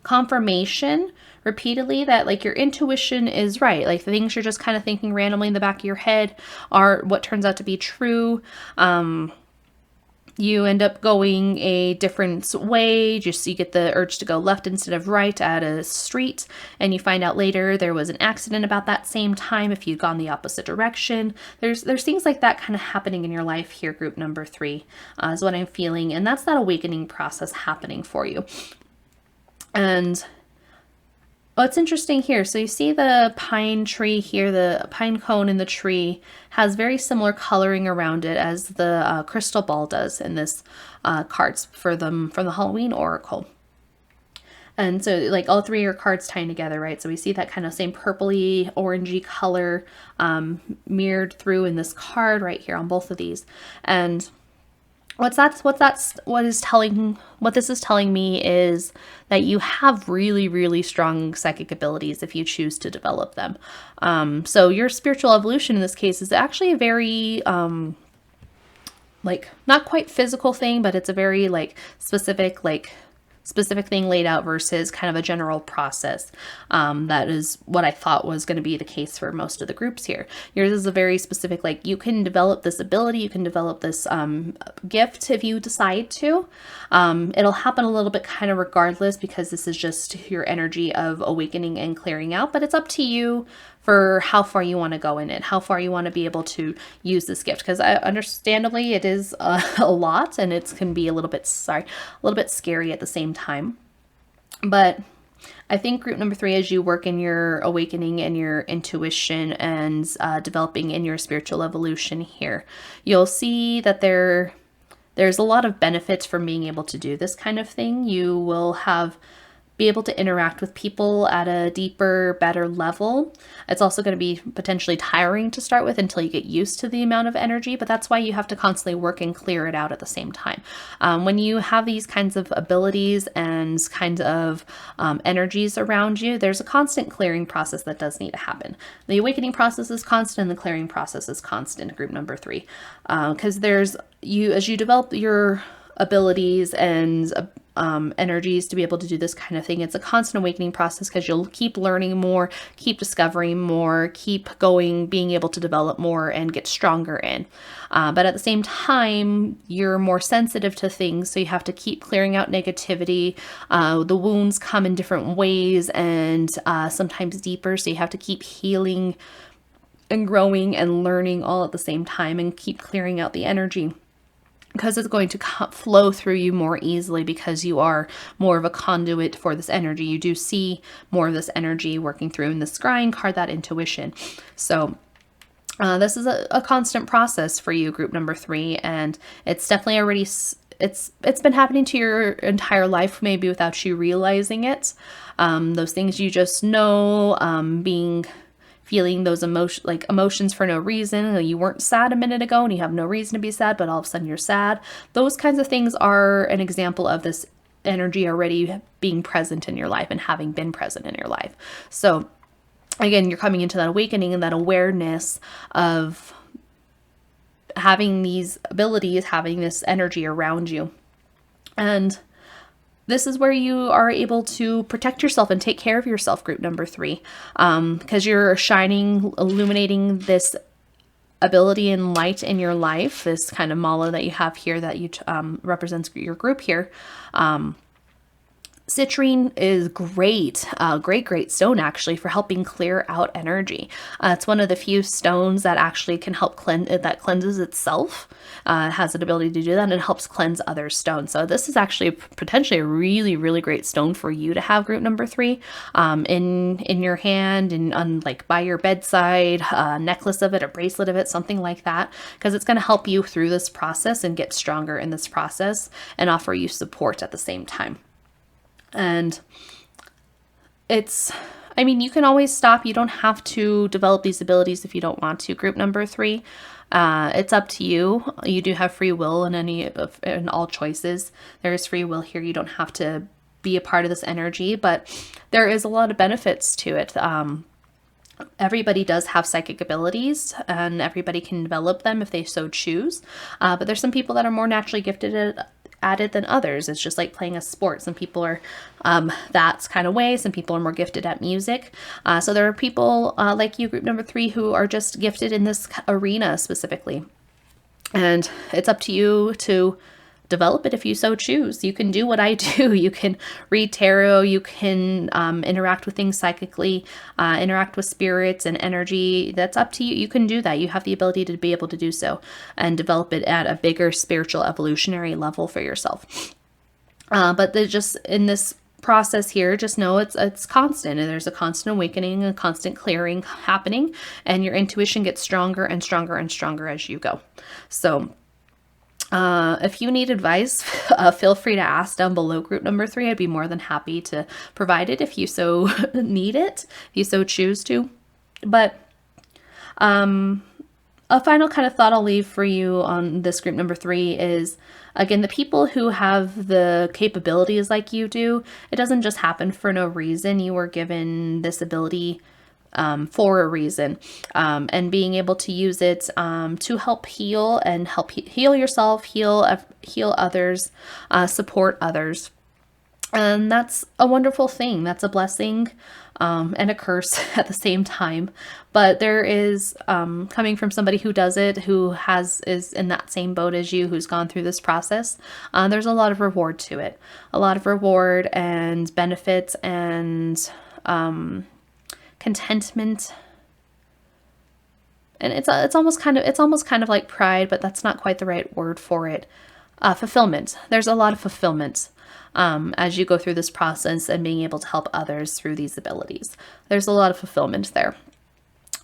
S1: confirmation repeatedly that your intuition is right. The things you're just kind of thinking randomly in the back of your head are what turns out to be true. You end up going a different way. You get the urge to go left instead of right at a street, and you find out later there was an accident about that same time if you'd gone the opposite direction. There's things like that kind of happening in your life here, group number 3, is what I'm feeling, and that's that awakening process happening for you. And what's interesting here, so you see the pine tree here, the pine cone in the tree has very similar coloring around it as the crystal ball does in this cards from the Halloween Oracle. And so all 3 are cards tying together, right? So we see that kind of same purpley, orangey color mirrored through in this card right here on both of these. And what this is telling me is that you have really, really strong psychic abilities if you choose to develop them. So your spiritual evolution in this case is actually a very, not quite physical thing, but it's a very specific thing laid out versus kind of a general process. That is what I thought was going to be the case for most of the groups here. Yours is a very specific, you can develop this ability, you can develop this gift if you decide to. It'll happen a little bit kind of regardless, because this is just your energy of awakening and clearing out, but it's up to you for how far you want to go in it, how far you want to be able to use this gift, because understandably it is a lot, and it can be a little bit scary at the same time. But I think group number 3, as you work in your awakening and your intuition and developing in your spiritual evolution here, you'll see that there's a lot of benefits from being able to do this kind of thing. You will be able to interact with people at a deeper, better level. It's also going to be potentially tiring to start with until you get used to the amount of energy, but that's why you have to constantly work and clear it out at the same time. When you have these kinds of abilities and kinds of energies around you, there's a constant clearing process that does need to happen. The awakening process is constant, and the clearing process is constant, group number 3. Because as you develop your abilities and energies to be able to do this kind of thing, it's a constant awakening process, because you'll keep learning more, keep discovering more, keep going, being able to develop more and get stronger in. But at the same time, you're more sensitive to things, so you have to keep clearing out negativity. The wounds come in different ways and sometimes deeper, so you have to keep healing and growing and learning all at the same time and keep clearing out the energy. because it's going to flow through you more easily because you are more of a conduit for this energy. You do see more of this energy working through in the scrying card, that intuition. So this is a constant process for you, group number 3, and it's definitely already, it's been happening to your entire life, maybe without you realizing it. Those things you just know, feeling those emotions for no reason. You weren't sad a minute ago and you have no reason to be sad, but all of a sudden you're sad. Those kinds of things are an example of this energy already being present in your life and having been present in your life. So again, you're coming into that awakening and that awareness of having these abilities, having this energy around you. And this is where you are able to protect yourself and take care of yourself, group number 3, because you're shining, illuminating this ability and light in your life, this kind of mala that you have here that you represents your group here. Citrine is great, great stone actually for helping clear out energy. It's one of the few stones that actually can help cleanses itself. It has an ability to do that, and it helps cleanse other stones. So this is actually potentially a really great stone for you to have, group number 3, in your hand and on like by your bedside, a necklace of it, a bracelet of it, something like that, because it's going to help you through this process and get stronger in this process and offer you support at the same time. And you can always stop. You don't have to develop these abilities if you don't want to, group number 3. It's up to you. You do have free will in all choices. There is free will here. You don't have to be a part of this energy, but there is a lot of benefits to it. Everybody does have psychic abilities and everybody can develop them if they so choose. But there's some people that are more naturally gifted at it than others. It's just like playing a sport. Some people are that kind of way. Some people are more gifted at music. So there are people like you, group number 3, who are just gifted in this arena specifically. And it's up to you to develop it if you so choose. You can do what I do. You can read tarot. You can interact with things psychically, interact with spirits and energy. That's up to you. You can do that. You have the ability to be able to do so and develop it at a bigger spiritual evolutionary level for yourself. But just in this process here, just know it's constant, and there's a constant awakening and constant clearing happening, and your intuition gets stronger and stronger and stronger as you go. So if you need advice, feel free to ask down below, group number 3. I'd be more than happy to provide it if you so need it, if you so choose to. But a final kind of thought I'll leave for you on this group number 3 is, again, the people who have the capabilities like you do, it doesn't just happen for no reason. You were given this ability for a reason, and being able to use it to help heal and heal yourself, heal others, support others. And that's a wonderful thing. That's a blessing and a curse at the same time. But there is, coming from somebody who does it, who is in that same boat as you, who's gone through this process, there's a lot of reward to it. A lot of reward and benefits and contentment. And it's almost kind of like pride, but that's not quite the right word for it. Fulfillment. There's a lot of fulfillment as you go through this process and being able to help others through these abilities. There's a lot of fulfillment there.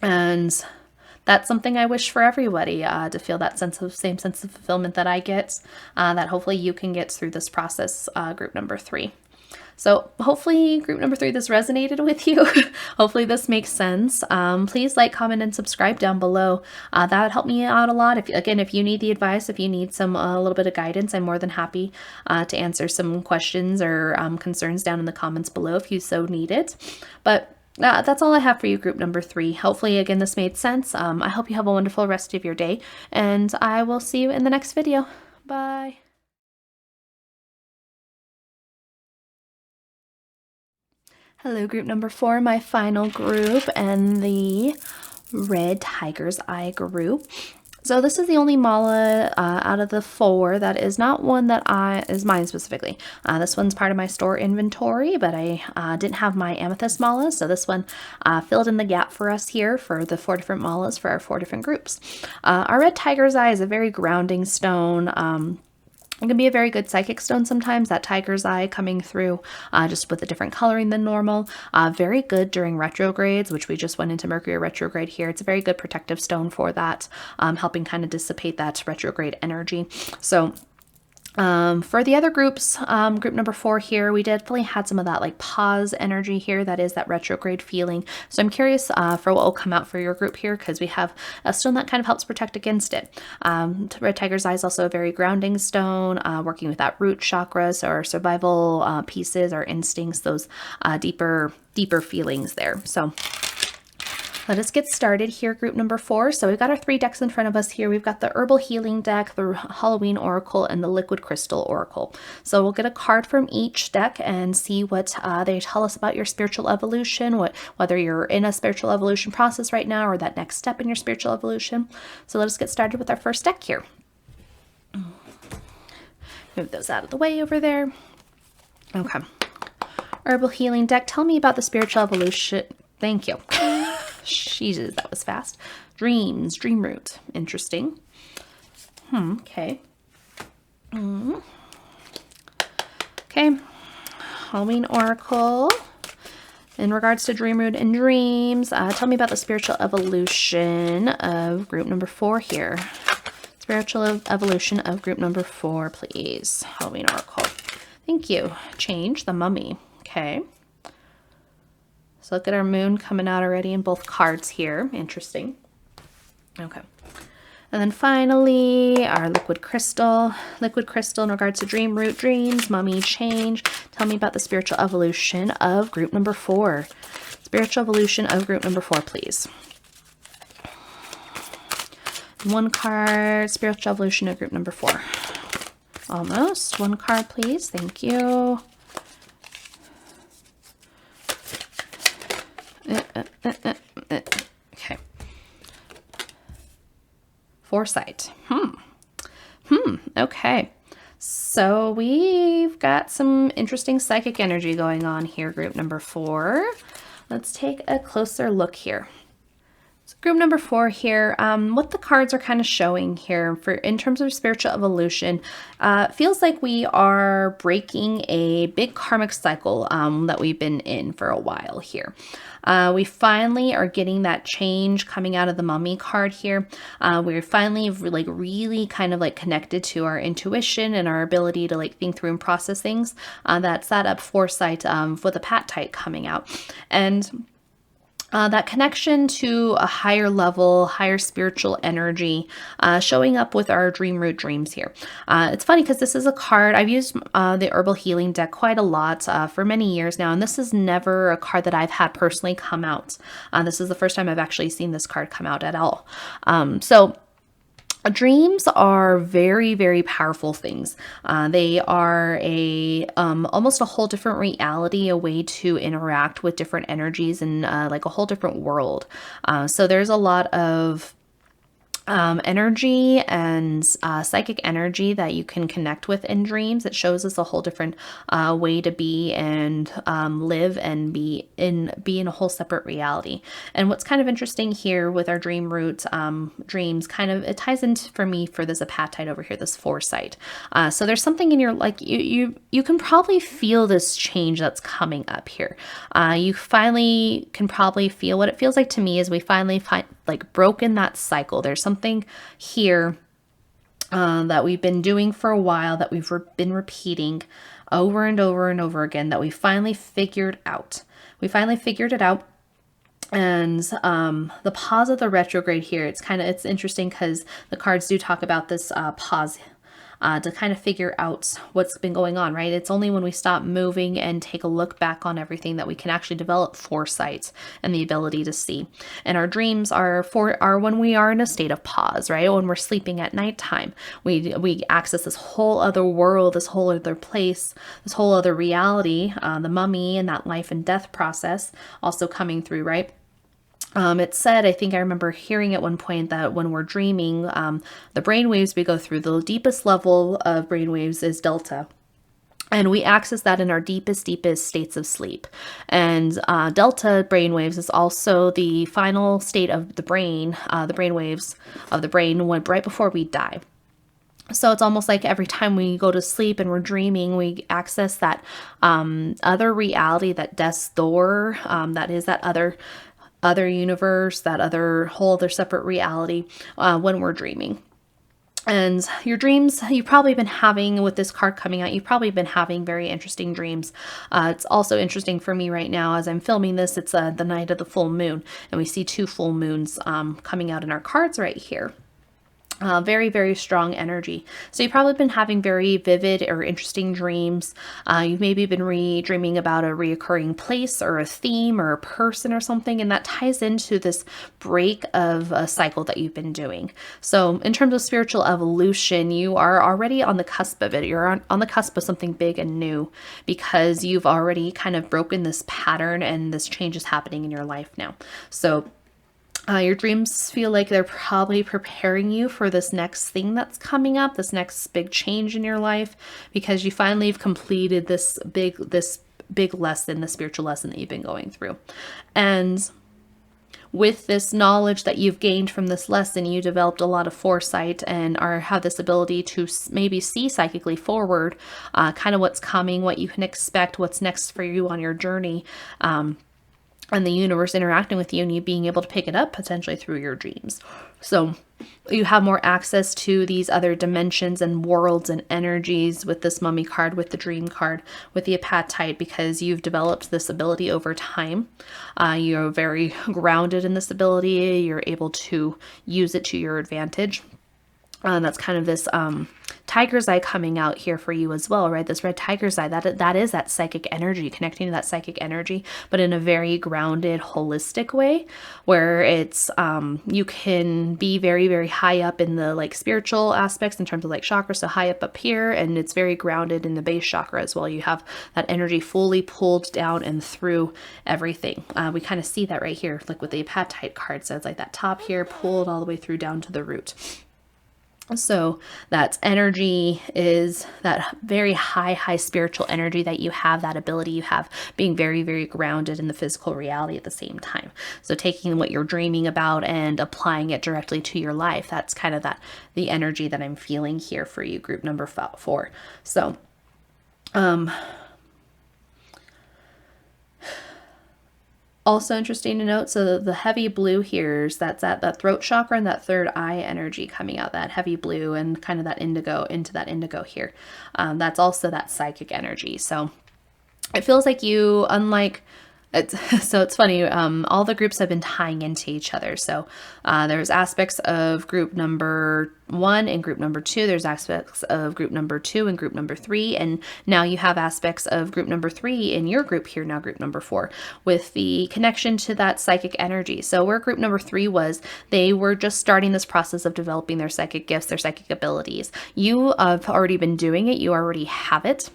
S1: And that's something I wish for everybody, to feel that same sense of fulfillment that I get, that hopefully you can get through this process, group number 3. So hopefully group number 3, this resonated with you. Hopefully this makes sense. Please like, comment, and subscribe down below. That would help me out a lot. If you need the advice, if you need a little bit of guidance, I'm more than happy to answer some questions or concerns down in the comments below if you so need it. But that's all I have for you, group number 3. Hopefully, again, this made sense. I hope you have a wonderful rest of your day, and I will see you in the next video. Bye. Hello, group number 4, my final group, and the Red Tiger's Eye group. So this is the only mala out of the 4 that is not one that is mine specifically. This one's part of my store inventory, but I didn't have my amethyst malas, so this one filled in the gap for us here for the 4 different malas for our 4 different groups. Our red tiger's eye is a very grounding stone. It can be a very good psychic stone sometimes, that tiger's eye coming through just with a different coloring than normal. Very good during retrogrades, which we just went into Mercury retrograde here. It's a very good protective stone for that, helping kind of dissipate that retrograde energy. So for the other groups, group number 4 here, we definitely had some of that like pause energy here. That is that retrograde feeling. So I'm curious for what will come out for your group here, because we have a stone that kind of helps protect against it. Red tiger's eye is also a very grounding stone, working with that root chakras or survival pieces or instincts, those deeper feelings there. So let us get started here, group number 4. So we've got our 3 decks in front of us here. We've got the Herbal Healing deck, the Halloween Oracle, and the Liquid Crystal Oracle. So we'll get a card from each deck and see what they tell us about your spiritual evolution, whether you're in a spiritual evolution process right now or that next step in your spiritual evolution. So let us get started with our first deck here. Move those out of the way over there. Okay. Herbal Healing deck, tell me about the spiritual evolution. Thank you. Jesus, that was fast. Dreams, dream root. Interesting. Okay. Okay. Halloween Oracle. In regards to dream root and dreams, tell me about the spiritual evolution of group number 4 here. Spiritual evolution of group number 4, please. Halloween Oracle. Thank you. Change the mummy. Okay. So look at our moon coming out already in both cards here. Interesting. Okay. And then finally, our liquid crystal. Liquid crystal in regards to dream root, dreams, mummy, change. Tell me about the spiritual evolution of group number 4. Spiritual evolution of group number 4, please. 1 card, spiritual evolution of group number 4. Almost. 1 card, please. Thank you. Okay. Foresight. Okay. So we've got some interesting psychic energy going on here, group number 4. Let's take a closer look here. So group number 4 here, what the cards are kind of showing here in terms of spiritual evolution, feels like we are breaking a big karmic cycle that we've been in for a while here. We finally are getting that change coming out of the mummy card here. We're finally like really kind of like connected to our intuition and our ability to like think through and process things. That's that up foresight with a patite coming out. And that connection to a higher level, higher spiritual energy showing up with our dream root dreams here. It's funny because this is a card, I've used the Herbal Healing deck quite a lot for many years now, and this is never a card that I've had personally come out. This is the first time I've actually seen this card come out at all. Dreams are very, very powerful things. They are almost a whole different reality, a way to interact with different energies and like a whole different world. So there's a lot of energy and psychic energy that you can connect with in dreams. It shows us a whole different way to be and live and be in a whole separate reality. And what's kind of interesting here with our dream roots, dreams, kind of it ties into for me for this apatite over here, this foresight. So there's something in your like you can probably feel this change that's coming up here. You finally can probably feel what it feels like to me is we finally broken that cycle. There's something here that we've been doing for a while that we've been repeating over and over and over again that we finally figured out. We finally figured it out. And the pause of the retrograde here, it's interesting because the cards do talk about this pause to kind of figure out what's been going on, right? It's only when we stop moving and take a look back on everything that we can actually develop foresight and the ability to see. And our dreams are when we are in a state of pause, right? When we're sleeping at nighttime, we access this whole other world, this whole other place, this whole other reality, the mummy and that life and death process also coming through, right? It said, I think I remember hearing at one point that when we're dreaming, the brainwaves we go through, the deepest level of brainwaves is delta. And we access that in our deepest states of sleep. And delta brainwaves is also the final state of the brain, the brainwaves of the brain when right before we die. So it's almost like every time we go to sleep and we're dreaming, we access that other reality, that death's door, that is that other universe, that whole other separate reality when we're dreaming. And your dreams, you've probably been having, with this card coming out, you've probably been having very interesting dreams. It's also interesting for me right now as I'm filming this, it's the night of the full moon, and we see 2 full moons coming out in our cards right here. Very, very strong energy. So you've probably been having very vivid or interesting dreams. You've maybe been dreaming about a reoccurring place or a theme or a person or something, and that ties into this break of a cycle that you've been doing. So in terms of spiritual evolution, you are already on the cusp of it. You're on the cusp of something big and new because you've already kind of broken this pattern and this change is happening in your life now. So your dreams feel like they're probably preparing you for this next thing that's coming up, this next big change in your life, because you finally have completed this big lesson, the spiritual lesson that you've been going through. And with this knowledge that you've gained from this lesson, you developed a lot of foresight and have this ability to maybe see psychically forward, kind of what's coming, what you can expect, what's next for you on your journey. And the universe interacting with you and you being able to pick it up potentially through your dreams. So you have more access to these other dimensions and worlds and energies with this mummy card, with the dream card, with the apatite, because you've developed this ability over time. You're very grounded in this ability. You're able to use it to your advantage. That's kind of this tiger's eye coming out here for you as well, right? This red tiger's eye, that is that psychic energy, connecting to that psychic energy, but in a very grounded, holistic way, where it's you can be very, very high up in the like spiritual aspects in terms of like chakra, so high up here, and it's very grounded in the base chakra as well. You have that energy fully pulled down and through everything. We kind of see that right here, like with the apatite card. So it's like that top here pulled all the way through down to the root. So that energy is that very high spiritual energy that you have, that ability you have, being very, very grounded in the physical reality at the same time. So taking what you're dreaming about and applying it directly to your life, that's kind of the energy that I'm feeling here for you, group number 4. So, also interesting to note, so the heavy blue here is that's that throat chakra and that third eye energy coming out, that heavy blue and kind of that indigo into that indigo here. That's also that psychic energy. So it feels like you, unlike, so it's funny, all the groups have been tying into each other. So there's aspects of group number 1 and group number 2. There's aspects of group number 2 and group number 3. And now you have aspects of group number 3 in your group here, now group number 4, with the connection to that psychic energy. So where group number 3 was, they were just starting this process of developing their psychic gifts, their psychic abilities. You have already been doing it. You already have it.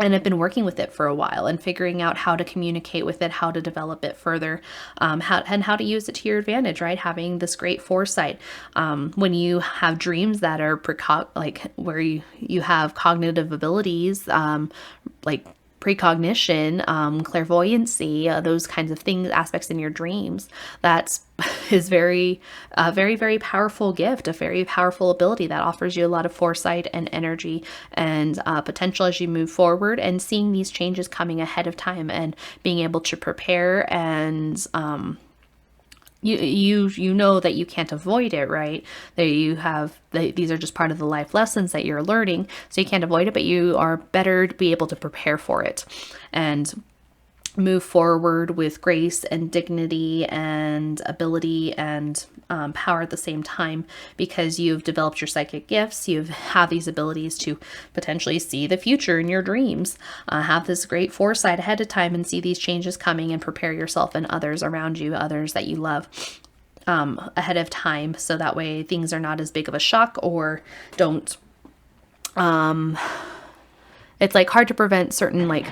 S1: And I've been working with it for a while and figuring out how to communicate with it, how to develop it further, how to use it to your advantage, right? Having this great foresight. When you have dreams that are where you have cognitive abilities, like precognition, clairvoyancy, those kinds of things, aspects in your dreams, that is very, very powerful gift, a very powerful ability that offers you a lot of foresight and energy and potential as you move forward, and seeing these changes coming ahead of time and being able to prepare and you know that you can't avoid it, right? That you have, these are just part of the life lessons that you're learning, so you can't avoid it, but you are better to be able to prepare for it and move forward with grace and dignity and ability and power at the same time, because you've developed your psychic gifts. You have these abilities to potentially see the future in your dreams, have this great foresight ahead of time and see these changes coming and prepare yourself and others around you, others that you love, ahead of time, so that way things are not as big of a shock or don't it's like hard to prevent certain like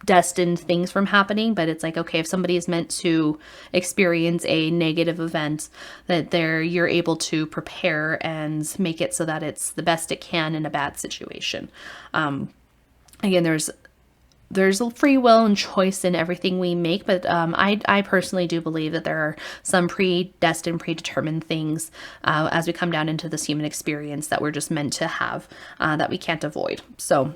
S1: destined things from happening, but it's like, okay, if somebody is meant to experience a negative event, that you're able to prepare and make it so that it's the best it can in a bad situation. Again, there's a free will and choice in everything we make, but I personally do believe that there are some predestined, predetermined things as we come down into this human experience that we're just meant to have, that we can't avoid. So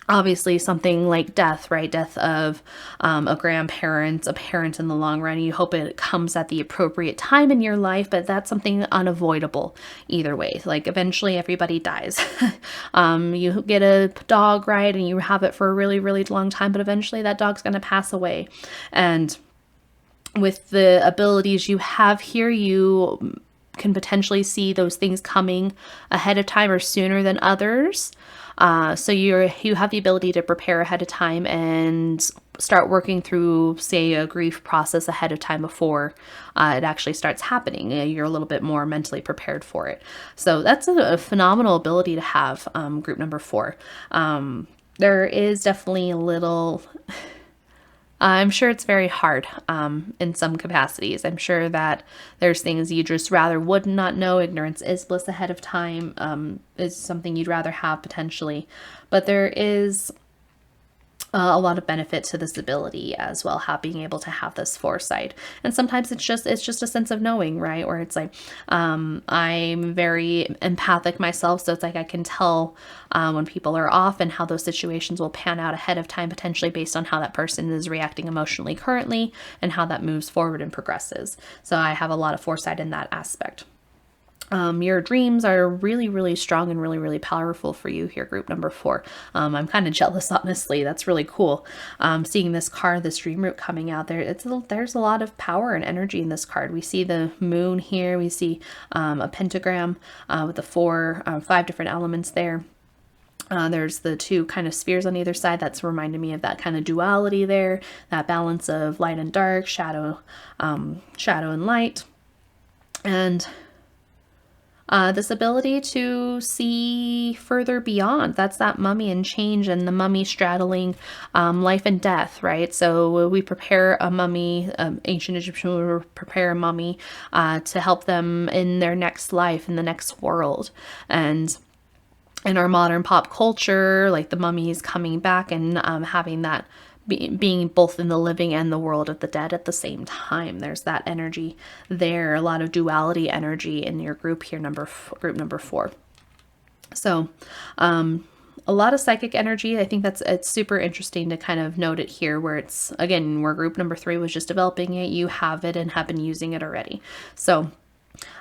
S1: obviously something like death, right? Death of a grandparent, a parent in the long run. You hope it comes at the appropriate time in your life, but that's something unavoidable either way. Like eventually everybody dies. You get a dog, right? And you have it for a really, really long time, but eventually that dog's going to pass away. And with the abilities you have here, you can potentially see those things coming ahead of time or sooner than others. So you have the ability to prepare ahead of time and start working through, say, a grief process ahead of time before it actually starts happening. You're a little bit more mentally prepared for it. So that's a phenomenal ability to have, group number 4. There is definitely a little... I'm sure it's very hard in some capacities. I'm sure that there's things you just rather would not know. Ignorance is bliss ahead of time, is something you'd rather have potentially. But there is a lot of benefit to this ability as well, being able to have this foresight. And sometimes it's just a sense of knowing, right? Where it's like, I'm very empathic myself, so it's like I can tell when people are off and how those situations will pan out ahead of time, potentially based on how that person is reacting emotionally currently and how that moves forward and progresses. So I have a lot of foresight in that aspect. Your dreams are really, really strong and really, really powerful for you here, group number 4. I'm kind of jealous, honestly. That's really cool. Seeing this card, this dream root coming out there, there's a lot of power and energy in this card. We see the moon here. We see a pentagram with the 5 different elements there. There's the 2 kind of spheres on either side. That's reminding me of that kind of duality there, that balance of light and dark, shadow and light. And this ability to see further beyond. That's that mummy and change, and the mummy straddling life and death, right? So we prepare a mummy, ancient Egyptian would prepare a mummy to help them in their next life, in the next world. And in our modern pop culture, like the mummies coming back and having that being both in the living and the world of the dead at the same time. There's that energy there, a lot of duality energy in your group here, group number 4. So a lot of psychic energy. I think it's super interesting to kind of note it here, where it's, again, where group number 3 was just developing it, you have it and have been using it already. So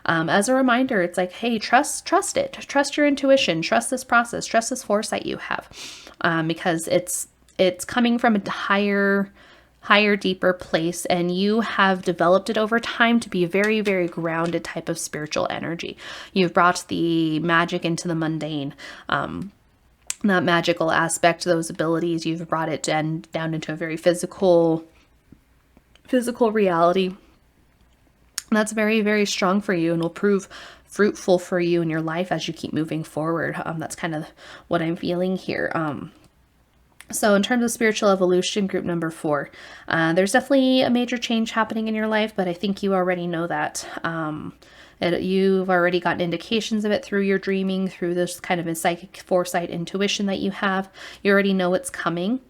S1: as a reminder, it's like, hey, trust it, trust your intuition, trust this process, trust this foresight you have, because it's coming from a higher, deeper place, and you have developed it over time to be a very, very grounded type of spiritual energy. You've brought the magic into the mundane, that magical aspect, those abilities, you've brought it down into a very physical reality. And that's very, very strong for you and will prove fruitful for you in your life as you keep moving forward. That's kind of what I'm feeling here. So in terms of spiritual evolution, group number 4, there's definitely a major change happening in your life, but I think you already know that. You've already gotten indications of it through your dreaming, through this kind of a psychic foresight, intuition that you have. You already know it's coming,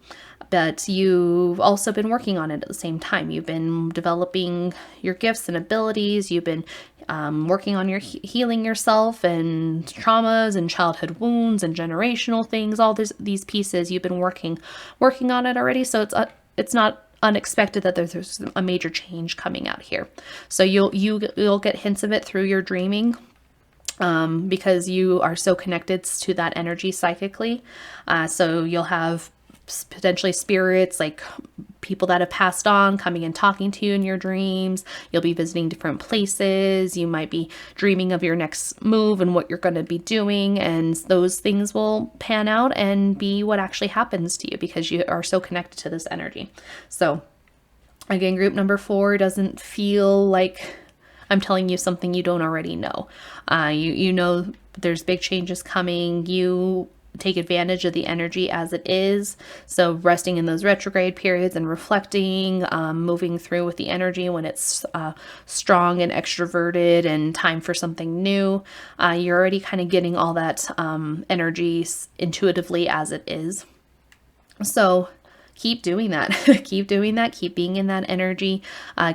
S1: but you've also been working on it at the same time. You've been developing your gifts and abilities. You've been working on your healing yourself and traumas and childhood wounds and generational things, all these pieces you've been working on it already. So it's not unexpected that there's a major change coming out here. So you'll get hints of it through your dreaming, because you are so connected to that energy psychically. So you'll have potentially spirits, like people that have passed on, coming and talking to you in your dreams. You'll be visiting different places. You might be dreaming of your next move and what you're going to be doing, and those things will pan out and be what actually happens to you because you are so connected to this energy. So again, group number 4 doesn't feel like I'm telling you something you don't already know. You know there's big changes coming. You take advantage of the energy as it is. So resting in those retrograde periods and reflecting, moving through with the energy when it's strong and extroverted and time for something new. You're already kind of getting all that energy intuitively as it is. So keep doing that. Keep doing that. Keep being in that energy.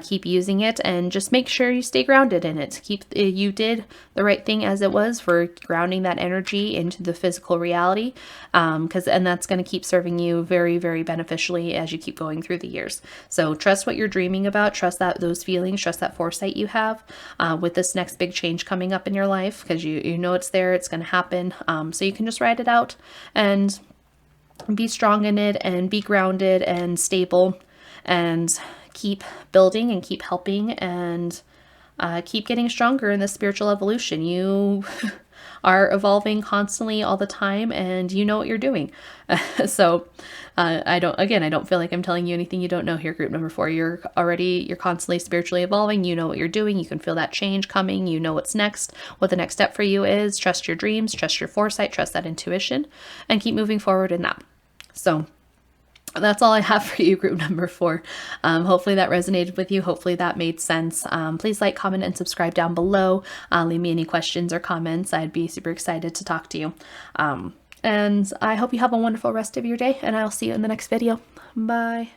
S1: Keep using it, and just make sure you stay grounded in it. You did the right thing as it was for grounding that energy into the physical reality, and that's going to keep serving you very, very beneficially as you keep going through the years. So trust what you're dreaming about. Trust those feelings. Trust that foresight you have with this next big change coming up in your life, because you know it's there. It's going to happen. So you can just ride it out and be strong in it and be grounded and stable, and keep building and keep helping and keep getting stronger in the spiritual evolution. You are evolving constantly all the time, and you know what you're doing. So I don't feel like I'm telling you anything you don't know here, group number 4. You're constantly spiritually evolving. You know what you're doing. You can feel that change coming. You know what's next, what the next step for you is. Trust your dreams, trust your foresight, trust that intuition, and keep moving forward in that. So that's all I have for you, group number 4. Hopefully that resonated with you. Hopefully that made sense. Please like, comment, and subscribe down below. Leave me any questions or comments. I'd be super excited to talk to you. And I hope you have a wonderful rest of your day, and I'll see you in the next video. Bye.